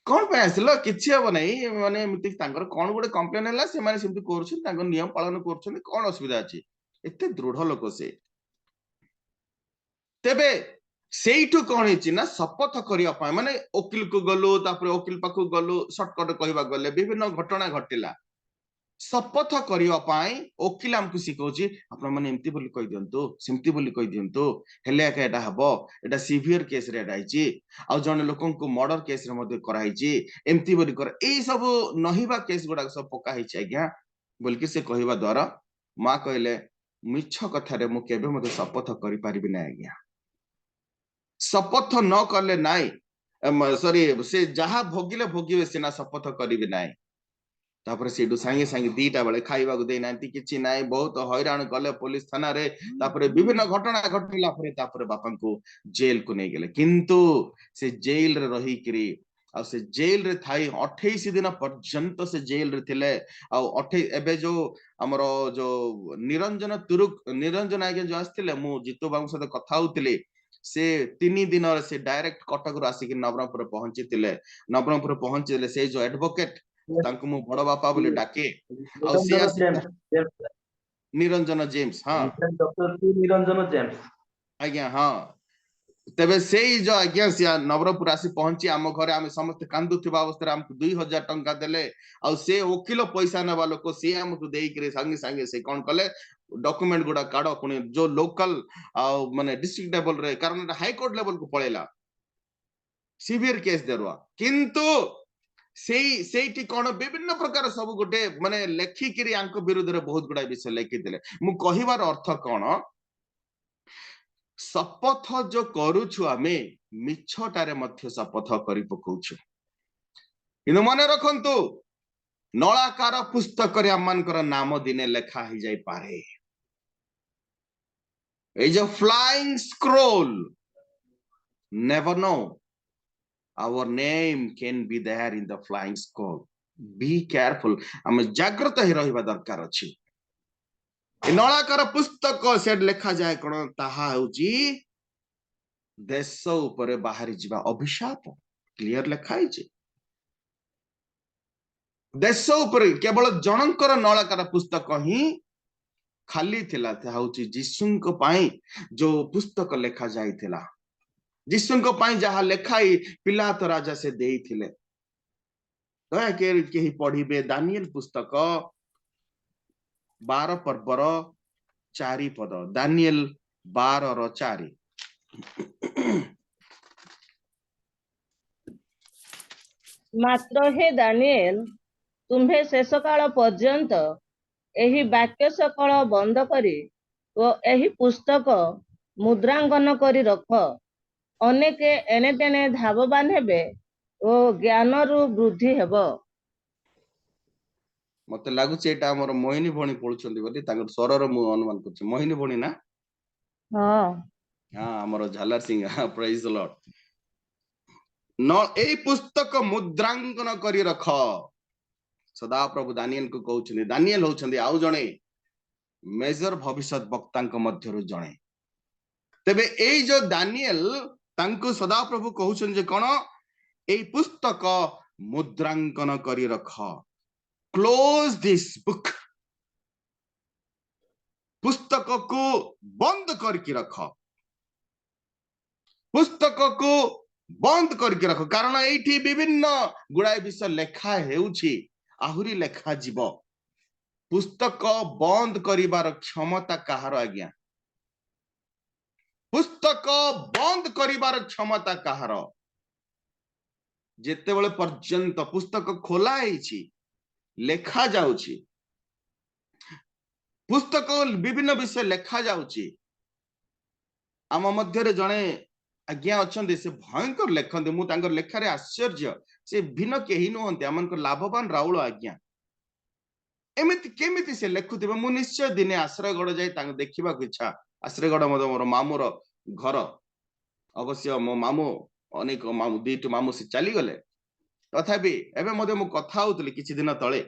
S5: कौन पे आसलो किछि अब नहीं माने मिति तांकर कोन गुडे कंप्लेन हला से माने सिमति करछन तांकर नियम पालन करछन कोन असुविधा अछि एते दृढ़ लोक से तेबे सेइठु कोन हिछि ना शपथ करिया पाए माने वकील को गलो तापर वकील पाखु गलो शॉर्टकट कहबा गले विभिन्न घटना घटिला शपथ करिया पाए वकील हमकु सिखौछि आपण माने एम्ति बोली कहि दियंतु सिमति बोली कहि दियंतु हेले का एटा हबो एटा सीवियर केस रे आइछि आ जने लोकन को मर्डर केस रे मध्ये कराइछि एम्ति बोली कर एई सब नहिबा केस गुडा सब पका हिछि आज्ञा बोल के से कहिबा द्वारा मां कहले मिछ कथा रे मु केबे मध्ये शपथ करि पारिबि नै आज्ञा शपथ न करले नाइ सॉरी से जहा भोगिले भोगिवे सेना शपथ करिबि नाइ तापर सेडु सांगे सांगे 2टा बेले खाइबा को देई नांती किछि नाइ बहुत हैरान गले पुलिस थाना रे तापर विभिन्न घटना घटिला परे तापर बापा को जेल को नै गेले किंतु से जेल रे रही करी आ से जेल रे थाई 28 दिन पर्यंत से जेल रे थिले आ 28 एबे जो हमरो जो निरंजन आगे जो आस्थिले मु जितु बाबू साथ कथा होतिले से 3 दिन से डायरेक्ट कटक रो आसी कि नवरंगपुर पहुंचीतिले नवरंगपुर पहुंचीले से जो एडवोकेट तांको मु बड़ बापा बोले डाके आ से निरंजन जेम्स हां
S3: डॉक्टर निरंजन जेम्स
S5: आज्ञा हां तबे सेई जो आज्ञा से नवरंगपुर आसी पहुंची हम घरे हम समस्त कांदुथिबा अवस्था हमको 2000 टंका देले आ से वकील पैसा नेबा लोक से हमको देई करे संगे संगे से कोन कले डॉक्यूमेंट गुडा काढो पुनी जो लोकल माने डिस्ट्रिक्ट लेवल रे कारण हाई कोर्ट लेवल को पळेला सीवियर केस देरवा किंतु सेठी कोन विभिन्न प्रकार सब गोटे माने लेखि करी आंको विरुद्ध रे बहुत गुडा विषय लेखि देले मु कहिवार अर्थ कोन शपथ जो करूछु आमे मिछटारे मध्य शपथ करि पकौछु इन मन रखंतु नलाकार पुस्तक रे आमानकर नाम दिने लेखा ही जाई पारे ए जो flying scroll never know our name can be there in the flying scroll be careful हम जागृत ही रहिबा दरकार अछि नलाकार पुस्तक से लेखा जाय कोन ताहा होची देश ऊपर बाहरी जीवा अभिशाप क्लियर लेखा हिची देश ऊपर केवल जनकर नलाकार पुस्तक ही खाली थिला था होची जिसुंक पाई जो पुस्तक लेखा जाय थिला ଯୀଶୁଙ୍କ ପାଇଁ ଯାହା ଲେଖାଇ ପିଲାତ ରାଜା ସେ ଦେଇଥିଲେ। ଦୟାକରି କେହି ପଢିବେ ଦାନିଏଲ ପୁସ୍ତକ 12 ପର୍ବର 4 ପଦ। ଦାନିଏଲ 12:4।
S7: ମାତ୍ର ହେ ଦାନିଏଲ, ତୁମ୍ଭେ ଶେଷ କାଳ ପର୍ଯ୍ୟନ୍ତ ଏହି ବାକ୍ୟ ସକଳ ବନ୍ଦ କରି ଓ ଏହି ପୁସ୍ତକ ମୁଦ୍ରାଙ୍କନ କରି ରଖ। ଅନେକେ ଏଣେ ତେଣେ ଧାବବାନ ହେବେ ଓ ଜ୍ଞାନରୁ ବୃଦ୍ଧି ହେବ।
S5: ମତେ ଲାଗୁଛି ଏଇଟା ଆମର ମୋହିନୀ ଭଉଣୀ ପଢୁଛନ୍ତି ବୋଲି, ତାଙ୍କର ସ୍ୱରର ମୁଁ ଅନୁମାନ କରୁଛି। ମୋହିନୀ ଭଉଣୀ ନା?
S7: ହଁ,
S5: ଆମର ଝାଲର ସିଂ। ପ୍ରେଜ ଦ ଲର୍ଡ। ଏଇ ପୁସ୍ତକ ମୁଦ୍ରାଙ୍କନ କରି ରଖ। ସଦାପ୍ରଭୁ ଦାନିଏଲକୁ କହୁଛନ୍ତି। ଦାନିଏଲ ହଉଛନ୍ତି ଆଉ ଜଣେ ମେଜର ଭବିଷ୍ୟତ ବକ୍ତାଙ୍କ ମଧ୍ୟରୁ ଜଣେ। ତେବେ ଏଇ ଯୋଉ ଦାନିଏଲ, ତାଙ୍କୁ ସଦାପ୍ରଭୁ କହୁଛନ୍ତି ଯେ କଣ? ଏଇ ପୁସ୍ତକ ମୁଦ୍ରାଙ୍କନ କରି ରଖ। Close this book. ପୁସ୍ତକକୁ ବନ୍ଦ କରିକି ରଖ। ପୁସ୍ତକକୁ ବନ୍ଦ କରିକି ରଖ, କାରଣ ଏଇଠି ବିଭିନ୍ନ ଗୁଡାଏ ବିଷୟ ଲେଖା ହେଉଛି, ଆହୁରି ଲେଖାଯିବ। ପୁସ୍ତକ ବନ୍ଦ କରିବାର କ୍ଷମତା କାହାର ଆଜ୍ଞା? ପୁସ୍ତକ ବନ୍ଦ କରିବାର କ୍ଷମତା କାହାର? ଯେତେବେଳେ ପର୍ଯ୍ୟନ୍ତ ପୁସ୍ତକ ଖୋଲା ହେଇଛି, ଲେଖା ଯାଉଛି, ପୁସ୍ତକ ବିଭିନ୍ନ ବିଷୟ ଲେଖା ଯାଉଛି। ଆମ ମଧ୍ୟରେ ଜଣେ ଆଜ୍ଞା ଅଛନ୍ତି, ସେ ଭୟଙ୍କର ଲେଖନ୍ତି। ମୁଁ ତାଙ୍କର ଲେଖାରେ ଆଶ୍ଚର୍ଯ୍ୟ। ସେ ଭିନ୍ନ କେହି ନୁହନ୍ତି, ଆମଙ୍କର ଲାଭବାନ ରାଉଳ ଆଜ୍ଞା। ଏମିତି କେମିତି ସେ ଲେଖୁଥିବେ? ମୁଁ ନିଶ୍ଚୟ ଦିନେ ଆଶ୍ରୟଗଡ଼ ଯାଇ ତାଙ୍କୁ ଦେଖିବାକୁ ଇଚ୍ଛା। ଆଶ୍ରୟଗଡ଼ ମଧ୍ୟ ମୋର ମାମୁଁର ଘର। ଅବଶ୍ୟ ମୋ ମାମୁଁ ଅନେକ ଦୁଇଟି ମାମୁଁ ସେ ଚାଲିଗଲେ, ତଥାପି ଏବେ ମଧ୍ୟ ମୁଁ କଥା ହଉଥିଲି କିଛି ଦିନ ତଳେ।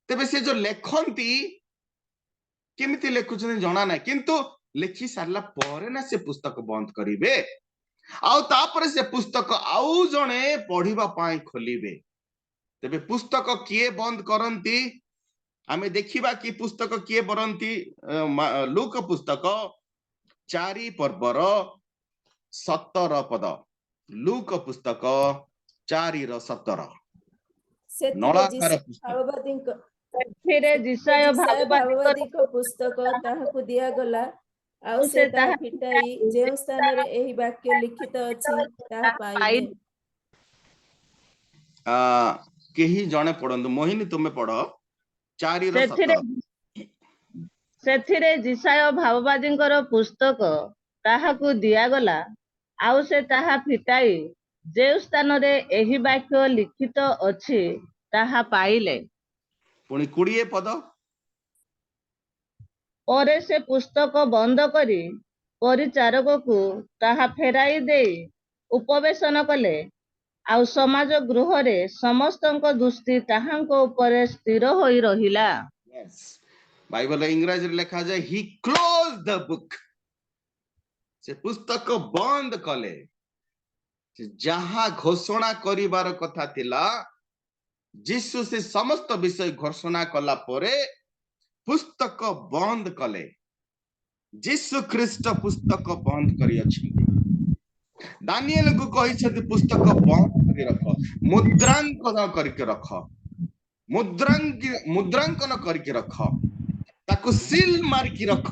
S5: ତେବେ ସେ ଯୋଉ ଲେଖନ୍ତି, କେମିତି ଲେଖୁଛନ୍ତି ଜଣା ନାହିଁ, କିନ୍ତୁ ଲେଖି ସାରିଲା ପରେ ନା ସେ ପୁସ୍ତକ ବନ୍ଦ କରିବେ, ଆଉ ତାପରେ ସେ ପୁସ୍ତକ ଆଉ ଜଣେ ପଢିବା ପାଇଁ ଖୋଲିବେ। ତେବେ ପୁସ୍ତକ କିଏ ବନ୍ଦ କରନ୍ତି? ଆମେ ଦେଖିବା କି ପୁସ୍ତକ କିଏ ବରନ୍ତି। ଲୁକ ପୁସ୍ତକ 4 ପର୍ବର 17 ପଦ। ଲୁକ ପୁସ୍ତକ 4:17। ନଳାକାର ପୁସ୍ତକ।
S7: ସେଥିରେ ଯିଶାୟ
S8: ଭାବବାଦୀଙ୍କ ପୁସ୍ତକ ତାହାକୁ ଦିଆଗଲା, ଆଉ ସେ ତାହା ଫିଟାଇ ଯେଉଁ ସ୍ଥାନରେ ଏହି ବାକ୍ୟ ଲିଖିତ ଅଛି ତାହା ପାଇଲେ।
S5: କେହି ଜଣେ ପଢନ୍ତୁ। ମୋହିନୀ ତୁମେ ପଢ 4:17।
S7: ସେଥିରେ ଯିଶାୟ ଭାବବାଦୀଙ୍କର ପୁସ୍ତକ ତାହାକୁ ଦିଆଗଲା, ଆଉ ସେ ତାହା ଫିଟାଇ ଯେଉଁ ସ୍ଥାନରେ ଏହି ବାକ୍ୟ ଲିଖିତ ଅଛି ତାହା ପାଇଲେ।
S5: ପୁଣି 20 ପଦ।
S7: ପରେ ସେ ପୁସ୍ତକ ବନ୍ଦ କରି ପରିଚାରକକୁ ତାହା ଫେରାଇ ଦେଇ ଉପବେଶନ କଲେ, ଆଉ ସମାଜ ଗୃହରେ ସମସ୍ତଙ୍କ ଦୃଷ୍ଟି ତାହାଙ୍କ ଉପରେ ସ୍ଥିର ହୋଇ ରହିଲା।
S5: ବାଇବଲ ଇଂରାଜୀରେ ଲେଖାଯାଏ ହି କ୍ଲୋଜ ଦ ବୁକ୍। ସେ ପୁସ୍ତକ ବନ୍ଦ କଲେ। ଯାହା ଘୋଷଣା କରିବାର କଥା ଥିଲା, ଯୀଶୁ ସେ ସମସ୍ତ ବିଷୟ ଘୋଷଣା କଲା ପରେ ପୁସ୍ତକ ବନ୍ଦ କଲେ। ଯୀଶୁ ଖ୍ରୀଷ୍ଟ ପୁସ୍ତକ ବନ୍ଦ କରିଅଛନ୍ତି। ଦାନିଏଲକୁ କହିଛନ୍ତି ପୁସ୍ତକ ବନ୍ଦ କରି ରଖ, ମୁଦ୍ରାଙ୍କନ କରିକି ରଖ, ମୁଦ୍ରାଙ୍କନ କରିକି ରଖ, ତାକୁ ସିଲ୍ ମାରିକି ରଖ,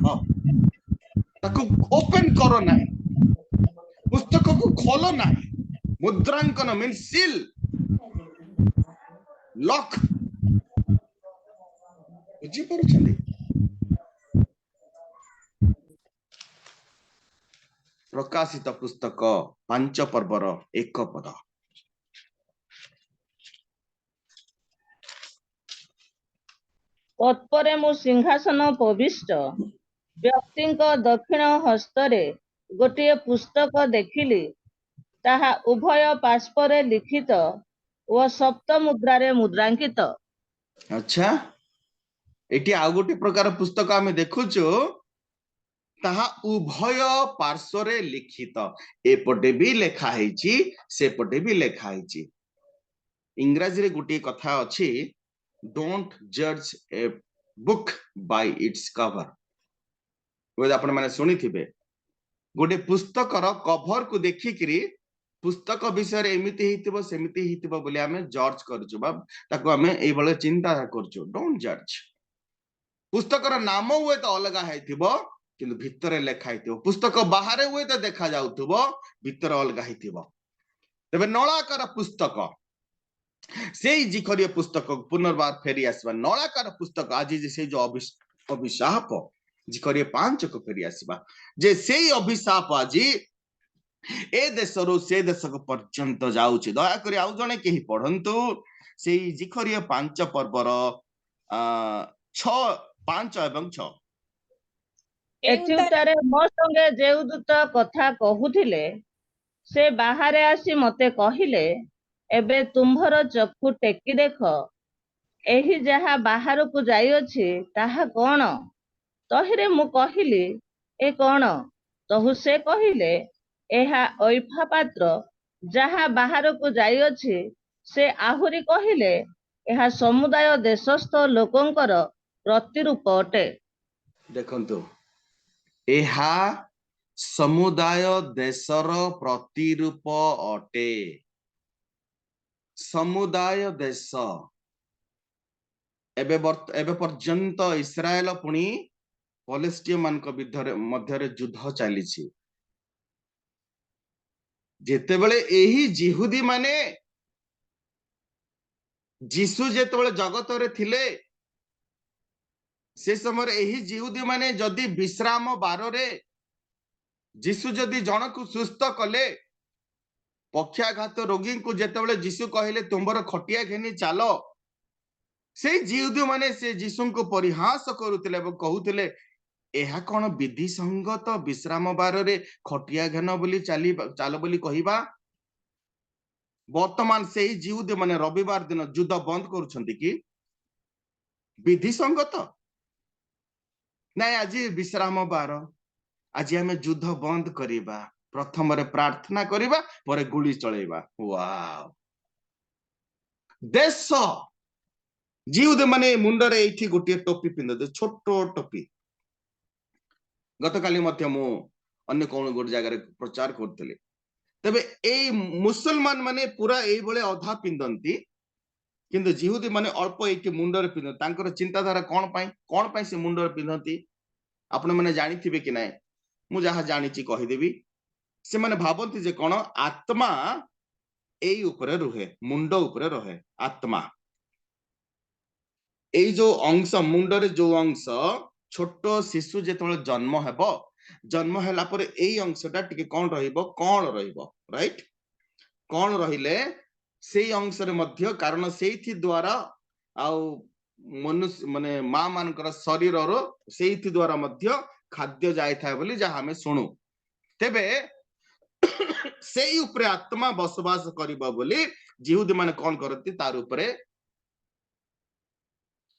S5: ତାକୁ ଓପେନ କର ନାହିଁ, ପୁସ୍ତକକୁ ଖୋଲ ନାହିଁ। ମୁଦ୍ରାଙ୍କନ ମିନ୍ସ ସିଲ୍, ଲକ୍। ବୁଝିପାରୁଛନ୍ତି? ପ୍ରକାଶିତ ପୁସ୍ତକ 5 ପର୍ବର 1 ପଦ।
S7: ତତ୍ପରେ ମୁଁ ସିଂହାସନ ପ୍ରବିଷ୍ଟ ବ୍ୟକ୍ତିଙ୍କ ଦକ୍ଷିଣ ହସ୍ତରେ ଗୋଟିଏ ପୁସ୍ତକ ଦେଖିଲି, ତାହା ଉଭୟ ପାର୍ଶ୍ୱରେ ଲିଖିତ ଓ ସପ୍ତ ମୁଦ୍ରାରେ ମୁଦ୍ରାଙ୍କିତ।
S5: ଆଚ୍ଛା, ଏଠି ଆଉ ଗୋଟେ ପ୍ରକାର ପୁସ୍ତକ ଆମେ ଦେଖୁଛୁ, ତାହା ଉଭୟ ପାର୍ଶ୍ୱରେ ଲିଖିତ। ଏପଟେ ବି ଲେଖା ହେଇଛି, ସେପଟେ ବି ଲେଖା ହେଇଛି। ଇଂରାଜୀରେ ଗୋଟିଏ କଥା ଅଛି, ଡୋଣ୍ଟ ଜଜ୍ a book by its cover. ଆପଣ ମାନେ ଶୁଣିଥିବେ, गोटे पुस्तकर कभर को देखिकरी पुस्तक विषय एमती हेतिबो सेमती हेतिबो बोली आमे जज करछु बा ताको आमे एई भले चिंता करछु। डोंट जज। पुस्तकर नाम हुए तो अलग हेतिबो किंतु भितरे लेखा हेतिबो। पुस्तक बाहर हुए तो देखा जाउथबो भितर अलग हेतिबो। तबे नलाकार पुस्तक से जिखरिय पुस्तक पुनर्बार फेरी आसबा। नलाकार पुस्तक आज से जो अभिशाप जिखरिय पांच को फेरी आसबा जे से अभिशाप आज ए देशरू से देश पर्यंत जाउछि। दया करी आउ जणे केही पढंतु से जिखरिय पांच पर्वर 5 एवं 6।
S7: ଏଥିଉତ୍ତରେ ମୋ ସଙ୍ଗେ ଯେଉଁ ଦୂତ କଥା କହୁଥିଲେ ସେ ବାହାରେ ଆସି ମତେ କହିଲେ, ଏବେ ତୁମ୍ଭର ଚକ୍ଷୁ ଟେକି ଦେଖ, ଏହି ଯାହା ବାହାରକୁ ଯାଇଅଛି ତାହା କଣ? ତହିଁରେ ମୁଁ କହିଲି, ଏ କଣ? ତହୁ ସେ କହିଲେ, ଏହା ଐଫା ପାତ୍ର ଯାହା ବାହାରକୁ ଯାଇଅଛି। ସେ ଆହୁରି କହିଲେ, ଏହା ସମୁଦାୟ ଦେଶସ୍ଥ ଲୋକଙ୍କର ପ୍ରତିରୂପ ଅଟେ।
S5: ଦେଖନ୍ତୁ ଏହା ସମୁଦାୟ ଦେଶର ପ୍ରତିରୂପ ଅଟେ। ସମୁଦାୟ ଦେଶ एबे पर्यंत इस्राएल पुणी पलेस्टीन मान मध्य युद्ध चली जेतेबेले एही जिहुदी माने जीसु जेतेबेले जगत रे थिले से समय एही जिहुदी माने जदि विश्राम बार रे जीसु जदि जन को सुस्थ कले पक्षाघात रोगी को जेतेबेले जीसु कहले तुमर खटिया घेनी चालो से जिहुदी माने से जीसु को परिहास करुतिले कहूतिले एहा कौन विधि संगत विश्राम बार रे खटिया घेन बोली चाल बोली कहिबा। वर्तमान से जिहुदी माने रविवार दिन युद्ध बंद करुछंती कि विधि संगत नाई आज विश्राम बार आज आमे युद्ध बंद करिबा प्रथम रे प्रार्थना करिबा परे गुली चलेबा। वाव देश जिहुदी माने मुंडरे एठी गोटे टोपी पिंदे छोटो टोपी। गतकाली मध्य मु अन्य कोन गोटे जगह प्रचार करथिले तबे ए मुसलमान माने पूरा एई बळे अधा पिंदंती किंतु जिहुदी माने अल्प एठी मुंडरे पिंदंती। तांकर चिंताधारा कोन पई से मुंडरे पिंदंती आपण माने जानिथिबे कि नाही मु जहा जानिची कहि देबी। से माने भाबंती जे कोन आत्मा एई ऊपरे रुहे मुंड ऊपरे रहे आत्मा एई जो अंश मुंडरे जो अंश छोट शिशु जेतबेले जन्म हैला पर एई अंशटा टिके कोन रहिबो राइट कोन रहिले सेई अंश रे मध्य कारण सेइथि द्वारा आउ मनुष्य माने मां मानकर शरीर रो सेइथि द्वारा मध्य खाद्य जाय थाय बोली जहा हमें सुनु। तेबे सेई ऊपरे आत्मा बसवास करिबो बोली जिहुदी माने कोन करती तार ऊपरे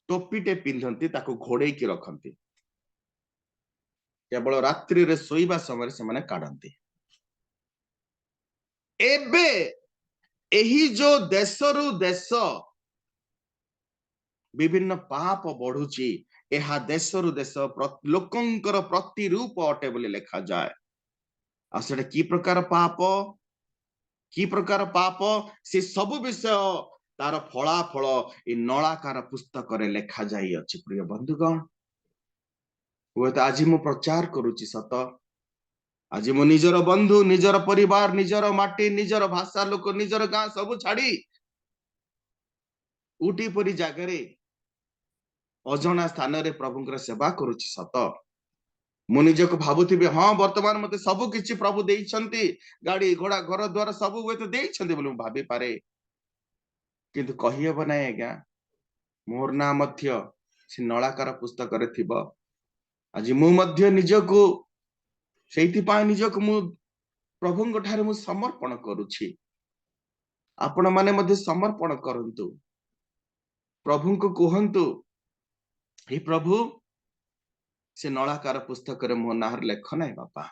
S5: टोपीटे पिंधंती ताको घोड़े की रखंती केवल रात्रि रे सोईबा समय से माने काढंती। एबे एही जो देशरु देश विभिन्न पाप बढ़ुची एहा देशरु देश लोकंकर प्रतिरूप अटे बोली लेखा जाए। आ सेटा की प्रकार पाप से सब विषय तार फलाफल ए नलाकार पुस्तक रे लेखा जाई अछि। प्रिय बंधुगण हुए तो आज मु प्रचार करुची सत आज मु निजर बंधु निजर परिवार निजर माटी निजर भाषा लोक निजर गां सब छाड़ी उटी परी जागरे अजना स्थान रे प्रभुंकर सेवा करुची सत मु निजको भाबुथिबे हाँ वर्तमान मते सब किछि प्रभु देइछंती गाड़ी घोड़ा घर द्वार सब हुए तो देइछंती बोली भाबी पारे किंतु कहि हेब नै आज्ञा मोर ना मध्य से नलाकार पुस्तक रे थिबो। आज मु मध्य निजको सेइथि पाए निजको मु प्रभुंक ठारे मु समर्पण करूछि। आपण माने मध्य समर्पण करंतु प्रभुंक कहंतु हे प्रभु से नलाकार पुस्तक रे मो नाहर लेख नै बापा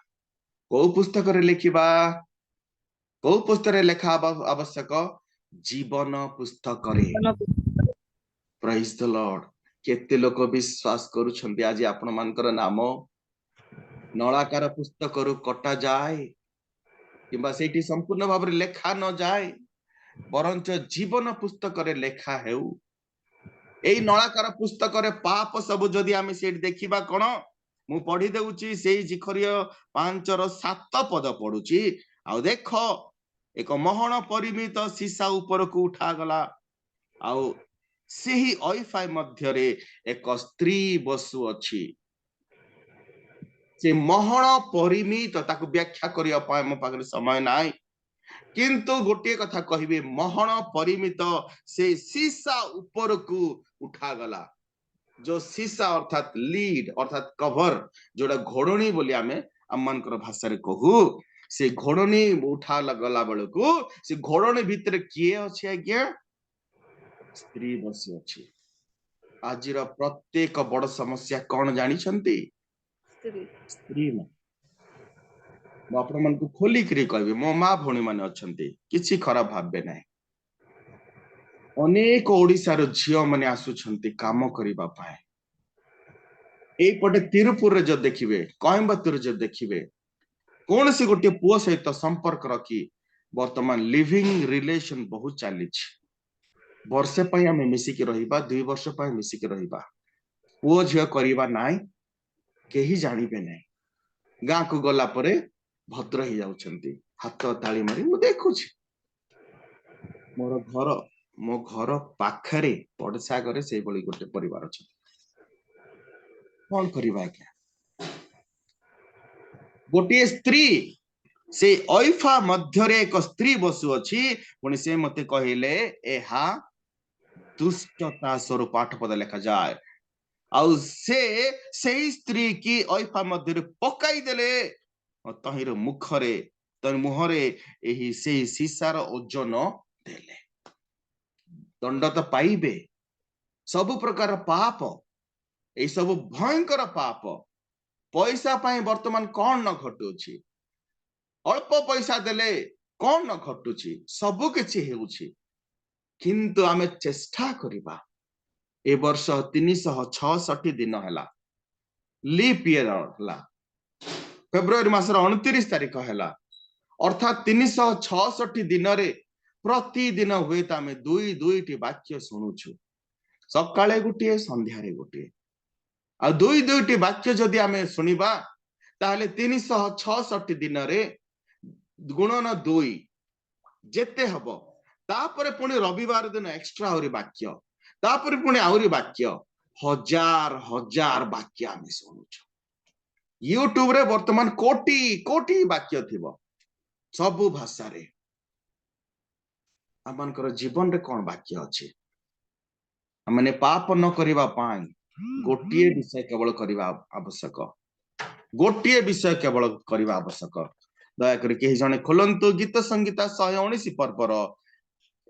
S5: को पुस्तक रे लिखिबा को पुस्तक रे लेखा आवश्यक जीवन पुस्तक रे। प्रेज द लॉर्ड केते लोक विश्वास करूछंती आज आपण मानकर नाम ନଳାକାର ପୁସ୍ତକରୁ କଟା ଯାଏ କିମ୍ବା ସେଇଠି ସମ୍ପୂର୍ଣ୍ଣ ଭାବରେ ଲେଖା ନ ଯାଏ, ବରଞ୍ଚ ଜୀବନ ପୁସ୍ତକରେ ଲେଖା ହେଉ। ଏଇ ନଳାକାର ପୁସ୍ତକରେ ପାପ ସବୁ ଯଦି ଆମେ ସେଇଠି ଦେଖିବା କଣ, ମୁଁ ପଢି ଦେଉଛି ସେଇ ଜିଖରିୟ 5:7 ପଦ ପଢୁଛି। ଆଉ ଦେଖ, ଏକ ମହଣ ପରିମିତ ସୀସା ଉପରକୁ ଉଠାଗଲା, ଆଉ ସେହି ଅଇଫା ମଧ୍ୟରେ ଏକ ସ୍ତ୍ରୀ ବସୁଅଛି। ସେ ମହଣ ପରିମିତ, ତାକୁ ବ୍ୟାଖ୍ୟା କରିବା ପାଇଁ ମୋ ପାଖରେ ସମୟ ନାହିଁ, କିନ୍ତୁ ଗୋଟିଏ କଥା କହିବି, ମହଣ ପରିମିତ ସେ ସୀସା ଉପରକୁ ଉଠାଗଲା। जो सीसा अर्थात लीड अर्थात कवर, जोड़ा घोड़णी बोली आमे आममानकर भाषा रे कहू, से घोड़णी उठा गला बेलू से घोड़णी भितर किए अच्छे आज्ञा, स्त्री बसी अच्छी। आज प्रत्येक बड़ समस्या कौन जानी छंती? स्त्री ना। आपण मन को खोली करी कहबे, मो मां भौणी माने अछंती, किछि खराब भाबे नाही। अनेक ओडिसा रो झियो माने आसुछंती काम करिबा पाए। एपटे तिरुपुर रे जो देखिबे, कोयम्बटूर जो देखिबे, कौन सी गोटे पुओ सहित संपर्क रखी वर्तमान लिविंग रिलेशन बहुत चली। वर्षे पई आमे मिसिकी रहिबा, 2 वर्ष पई मिसिकी रहिबा, पुओ झियो करिबा नाइ, केही जानिबे नाइ। गाँ को गला परे भद्र ही जाउछंती, हाथ ताली मारी मु देखुछि। मो घर पाखरे पड़सा घरे से बळी गोटे परिवार अछि। कौन करिबा क्या? गोटे स्त्री से ऑइफा मध्यरे एक स्त्री बसु अछि, पुणी से मते कहिले एहा दुष्टता स्वरूप पाठ पद लेखा जाए। आउ से स्त्री की ऑइफा मध्यरे पकाई देले, तहिर मुखरे तन मुहरे एही से सीसार ओजन देले। दंड तो पाइबे, सब प्रकार पाप, ए सब भयंकर पाप। पैसा पाए वर्तमान कौन न घटुछि, अल्प पैसा देले कौन न घटुछि, सब किछि हेउछि। किंतु आमे चेष्टा करिबा, ए वर्ष 366 दिन हला, लीप ईयर हला, फेब्रुआरी मासर 29 तारिख हला, अर्थात 366 दिन रे प्रतिदिन हुए त आमे 2 वाक्य सुनुछु। सकाळे गुटिए, संध्यारे गुटिए, आ 2 वाक्य जदि आमे सुनिबा, ताहले 366 दिन रे गुणन 2 जेते हबो। तापरे पुणी रविवार दिन एक्स्ट्रा आउरी वाक्य, तापरे पुणी आउरी वाक्य, हजार हजार वाक्य आमे सुनुछु। यूट्यूब रे वर्तमान कोटी कोटी वाक्य थिबो, सबु भाषा रे। आमानकर जीवन रे कोन वाक्य अछि? आमने पाप न करिबा पाई गोटिए विषय केवल करिबा आवश्यक, गोटिए विषय केवल करिबा आवश्यक। दया करी केही जने खोलंतु गीत संगीता 119 पर्वर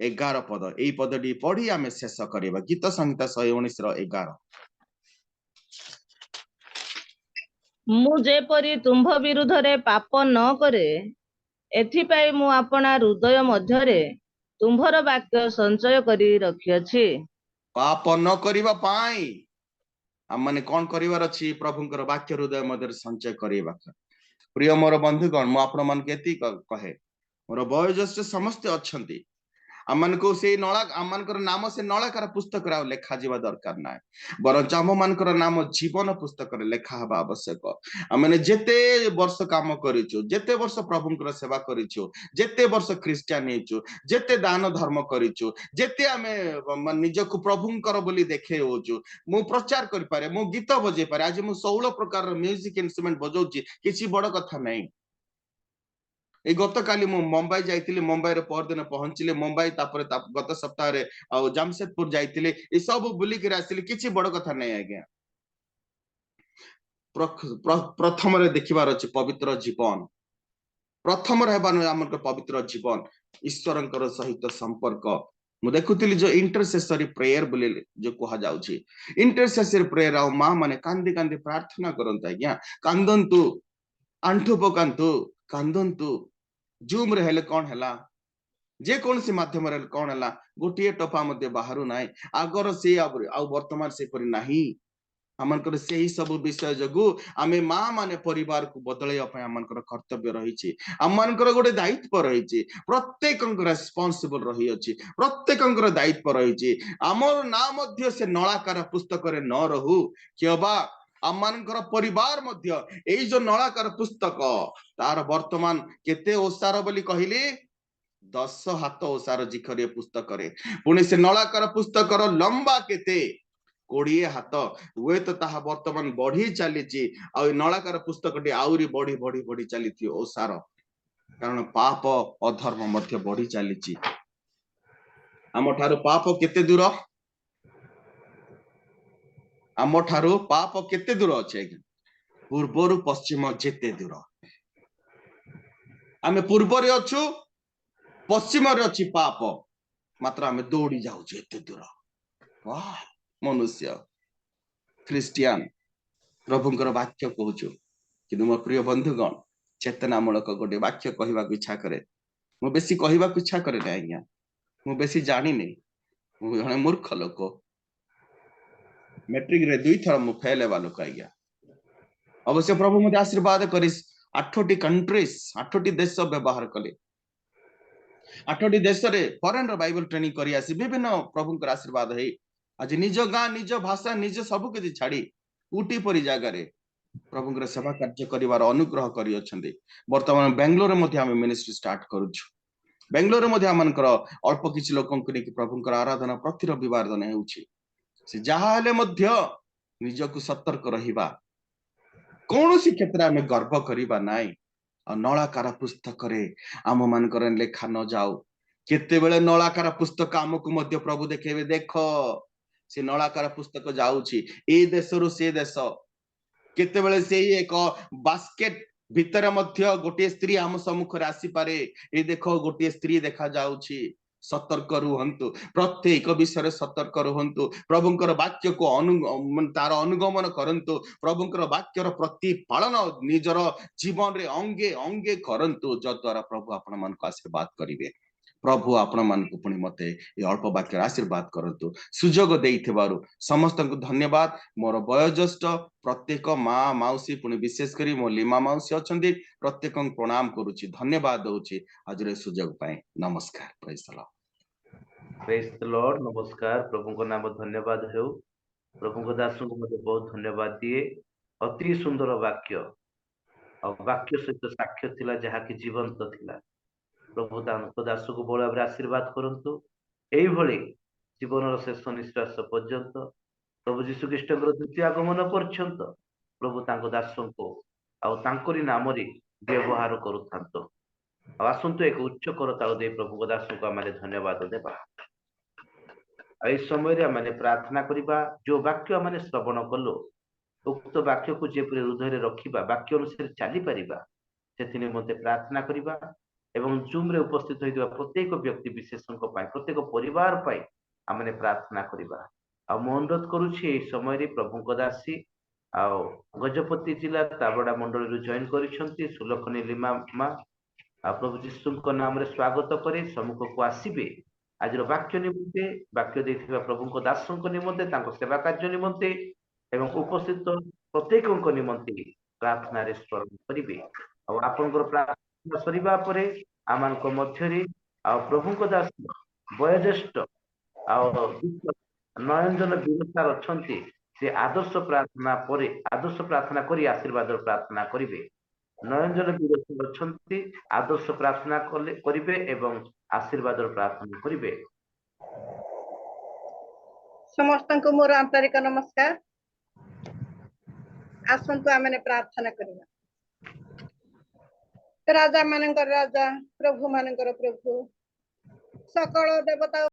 S5: 11 पद, एई पदटी पढ़ी आमे शेष करिबा। गीत संगीता 119 रो 11।
S7: ମୁଁ ଯେପରି ତୁମ୍ଭ ବିରୁଦ୍ଧରେ ପାପ ନ କରେ, ଏଥିପାଇଁ ମୁଁ ଆପଣା ହୃଦୟ ମଧ୍ୟରେ ତୁମ୍ଭର ବାକ୍ୟ ସଞ୍ଚୟ କରି ରଖିଅଛି।
S5: पाप न करिबा पाई आमने कोन करिवार अछि? प्रभुंकर वाक्य हृदय मध्य संचय करिबा। प्रिय मोर बंधुगण, मु आपण मन केति कहे, मोर वयोज्येष्ठ समस्त अछंती, आमन को से नळा आमनकर नाम से नळाकार पुस्तक रा लेखा जीवा दरकार ना, बरं आम मानकर नाम जीवन पुस्तक रे लेखा हबा आवश्यक। आमने जेते वर्ष काम करिछु, जेते वर्ष प्रभुंकर सेवा करिछु, जेते वर्ष क्रिश्चियन हेछु, जेते दान धर्म करिछु, जेते आमे निजको प्रभुंकर बोली देखे होछु, मु प्रचार करि पारे, मु गीत बजे पारे। आज मु 16 प्रकार म्यूजिक इंस्ट्रूमेंट बजौची, किछि बड़ कथा नहीं। ए गत काली मु मुंबई जाइतिली, मुंबई रे पर दिन पहुंचले, मुंबई तापर गत सप्ताह रे आ जामशेदपुर जाइतिली, ए सब बुली के आसिली, किछि बड़ कथा नहीं आज्ञा। प्रथम रे देखिबार अछि पवित्र जीवन, प्रथम रे हेबान हमर पवित्र जीवन, ईश्वरंकर सहित संपर्क। मु देखुतिली जो इंटरसेसरी प्रेयर बोले जो कहा जाउछि, इंटरसेसरी प्रेयर आ मां माने कांदी कांदी प्रार्थना करंत आज्ञा। कांदंतु, आंठु पकांतु, कांदंतु। जूम रे हेले कोन हला, जे कोन से माध्यम रे कोन हला, गोटिए टपा मध्ये बाहरु नाइ, आगर से आ वर्तमान से परि नाही। आमनकर सेही सब विषय जगु आमे माँ माने परिवार को बदलैया पय आमनकर कर्तव्य रहिछि आमनकर गोटे दायित्व रहिछि प्रत्येकंकर रेस्पोंसिबल रही अछि प्रत्येकंकर दायित्व रहिछि हमर नाम मध्य से नलाकार पुस्तक रे न रहू केबा आमनकर परिवार मध्य एई जो नलाकार पुस्तक तार वर्तमान केते ओसार बोली कहिले 10 हाथ ओसार जिखरे पुस्तक रे पुणी से नलाकार पुस्तक रो लंबा केते 20 हाथ हुए तो ताहा वर्तमान बढ़ी चली नलाकार पुस्तक टी आउरी बढ़ी बढ़ी बढ़ी चली ओसार कारण पाप अधर्म मध्य बढ़ी चली आम ठारू पाप केते दूर आम ठारू पाप केते दूर अच्छे पूर्वर पश्चिम जेते दूर आमे पूर्व रे अछु पश्चिम रे अछि पाप मात्र आमे दौड़ी जाऊ एते दूर वाह मनुष्य ख्रिस्टियान प्रभुंकर वाक्य कहूछु कि मो प्रिय बंधुगण चेतनामूलक गोटे वाक्य कहवा इच्छा करे मु बेसी कहवा इच्छा करे ना आज्ञा मु बेसी जानी नहीं मु जने मूर्ख लोक मैट्रिक रे 2 थर मु फेल हेबा लोक आज्ञा अवश्य प्रभु मते आशीर्वाद करिस 8टी कंट्रीज 8टी देश व्यवहार कले 8टी देश रे फॉरेन बाइबल ट्रेनिंग करी आसी विभिन्न प्रभुंकर आशीर्वाद है आज निज गाँ निज भाषा निज सब किछि छाड़ी उटी परी जगह रे प्रभुंकर सेवा कार्य करिवार अनुग्रह करी अछंती वर्तमान बेंगलोर मध्ये हम मिनिस्ट्री स्टार्ट करूछु बेंगलोर मध्ये हमनकर अल्प किछि लोकन करी कि प्रभुंकर आराधना प्रति रविवार दिन हेउछि से जहा हेले मध्ये निजको सतर्क रहिबा कोनोसी क्षेत्र में गर्व करिबा नाइ नलाकार पुस्तक रे आम मानकर लेखा न जाऊ केते बेले नलाकार पुस्तक आमको मध्य प्रभु देखेबे देखो से नलाकार पुस्तक जाउछि ए देशरु से देश केते बेले से एक बास्केट भितर मध्य गोटे स्त्री आम सम्मुख रे आसी पारे ए देखो गोटे स्त्री देखा जाउछि सतर्क रुहंतु प्रत्येक विषय सतर्क रुहंतु प्रभुंकर वाक्य को तार अनुगमन करंतु प्रभुंकर वाक्यर प्रति पालन निजर जीवन रे अंगे अंगे करंतु जद्वारा प्रभु आपण मन को आशीर्वाद करिवे प्रभु आपण मन को पुणी मते ये अल्प वाक्य आशीर्वाद करंतु सुजोग देइथिबारु समस्त को धन्यवाद मोर वयोज्येष्ठ प्रत्येक माँ माउसी पुणी विशेष करी मो लीमा माउसी अछंती प्रत्येक प्रणाम करूची धन्यवाद दउची आज रे सुजोग पाए नमस्कार प्रेज
S3: द लॉर्ड नमस्कार प्रभु को नाम धन्यवाद हेउ प्रभु को दास को मते बहुत धन्यवाद दिए अति सुंदर वाक्य और वाक्य सहित साक्ष्य थिला जहा कि जीवंत थिला प्रभु दास को बड़ भाव आशीर्वाद करंतु एई भली जीवन शेष निश्वास पर्यंत प्रभु जीशु ख्रीष्ट द्वितीय आगमन पर्यंत प्रभु तांको दास को आउ तांकोरी नाम रे व्यवहार करूथांतो आसंतु एक उच्च करताल दे प्रभु दास को आमे धन्यवाद देबा आई समय रे आमे प्रार्थना करिबा जो वाक्य आमे श्रवण कलो उक्त वाक्य को जेपरि हृदय रे रखिबा वाक्य अनुसार चली परिबा सेथि निमंते प्रार्थना करिबा एवं जूम रे उपस्थित होइबा प्रत्येक व्यक्ति विशेषक पाई प्रत्येक परिवार पाई आमे प्रार्थना करिबा आ मो अनुरोध करूछि ए समय रे प्रभु को दासी आ गजपति जिला ताबड़ा मंडल रे जॉइन करिसंती सुलखनी लीमा मा आ प्रभु जीशु को नाम रे स्वागत करे सम्मुख को आसीबे आज वाक्य निमंते वाक्य देथिबा प्रभु को दासों को निमंते तांको सेवा कार्य निमंते एवं उपस्थित प्रत्येक निमंते प्रार्थना रे स्मरण करिवे और आपनकर प्रार्थना सरिबा परे आमान को मध्य रे आ प्रभु को दास वयोज्येष्ठ आ नयनजन विरतार अछंती से आदर्श प्रार्थना परे आदर्श प्रार्थना करी आशीर्वाद प्रार्थना करिवे नयनजन विरतार अछंती आदर्श प्रार्थना करिवे एवं आशीर्वाद प्रार्थना करिवे
S9: समस्त को मोर आंतरिक नमस्कार आसंतु आमने प्रार्थना करिवा राजा मानकर राजा प्रभु मानकर प्रभु सकल देवता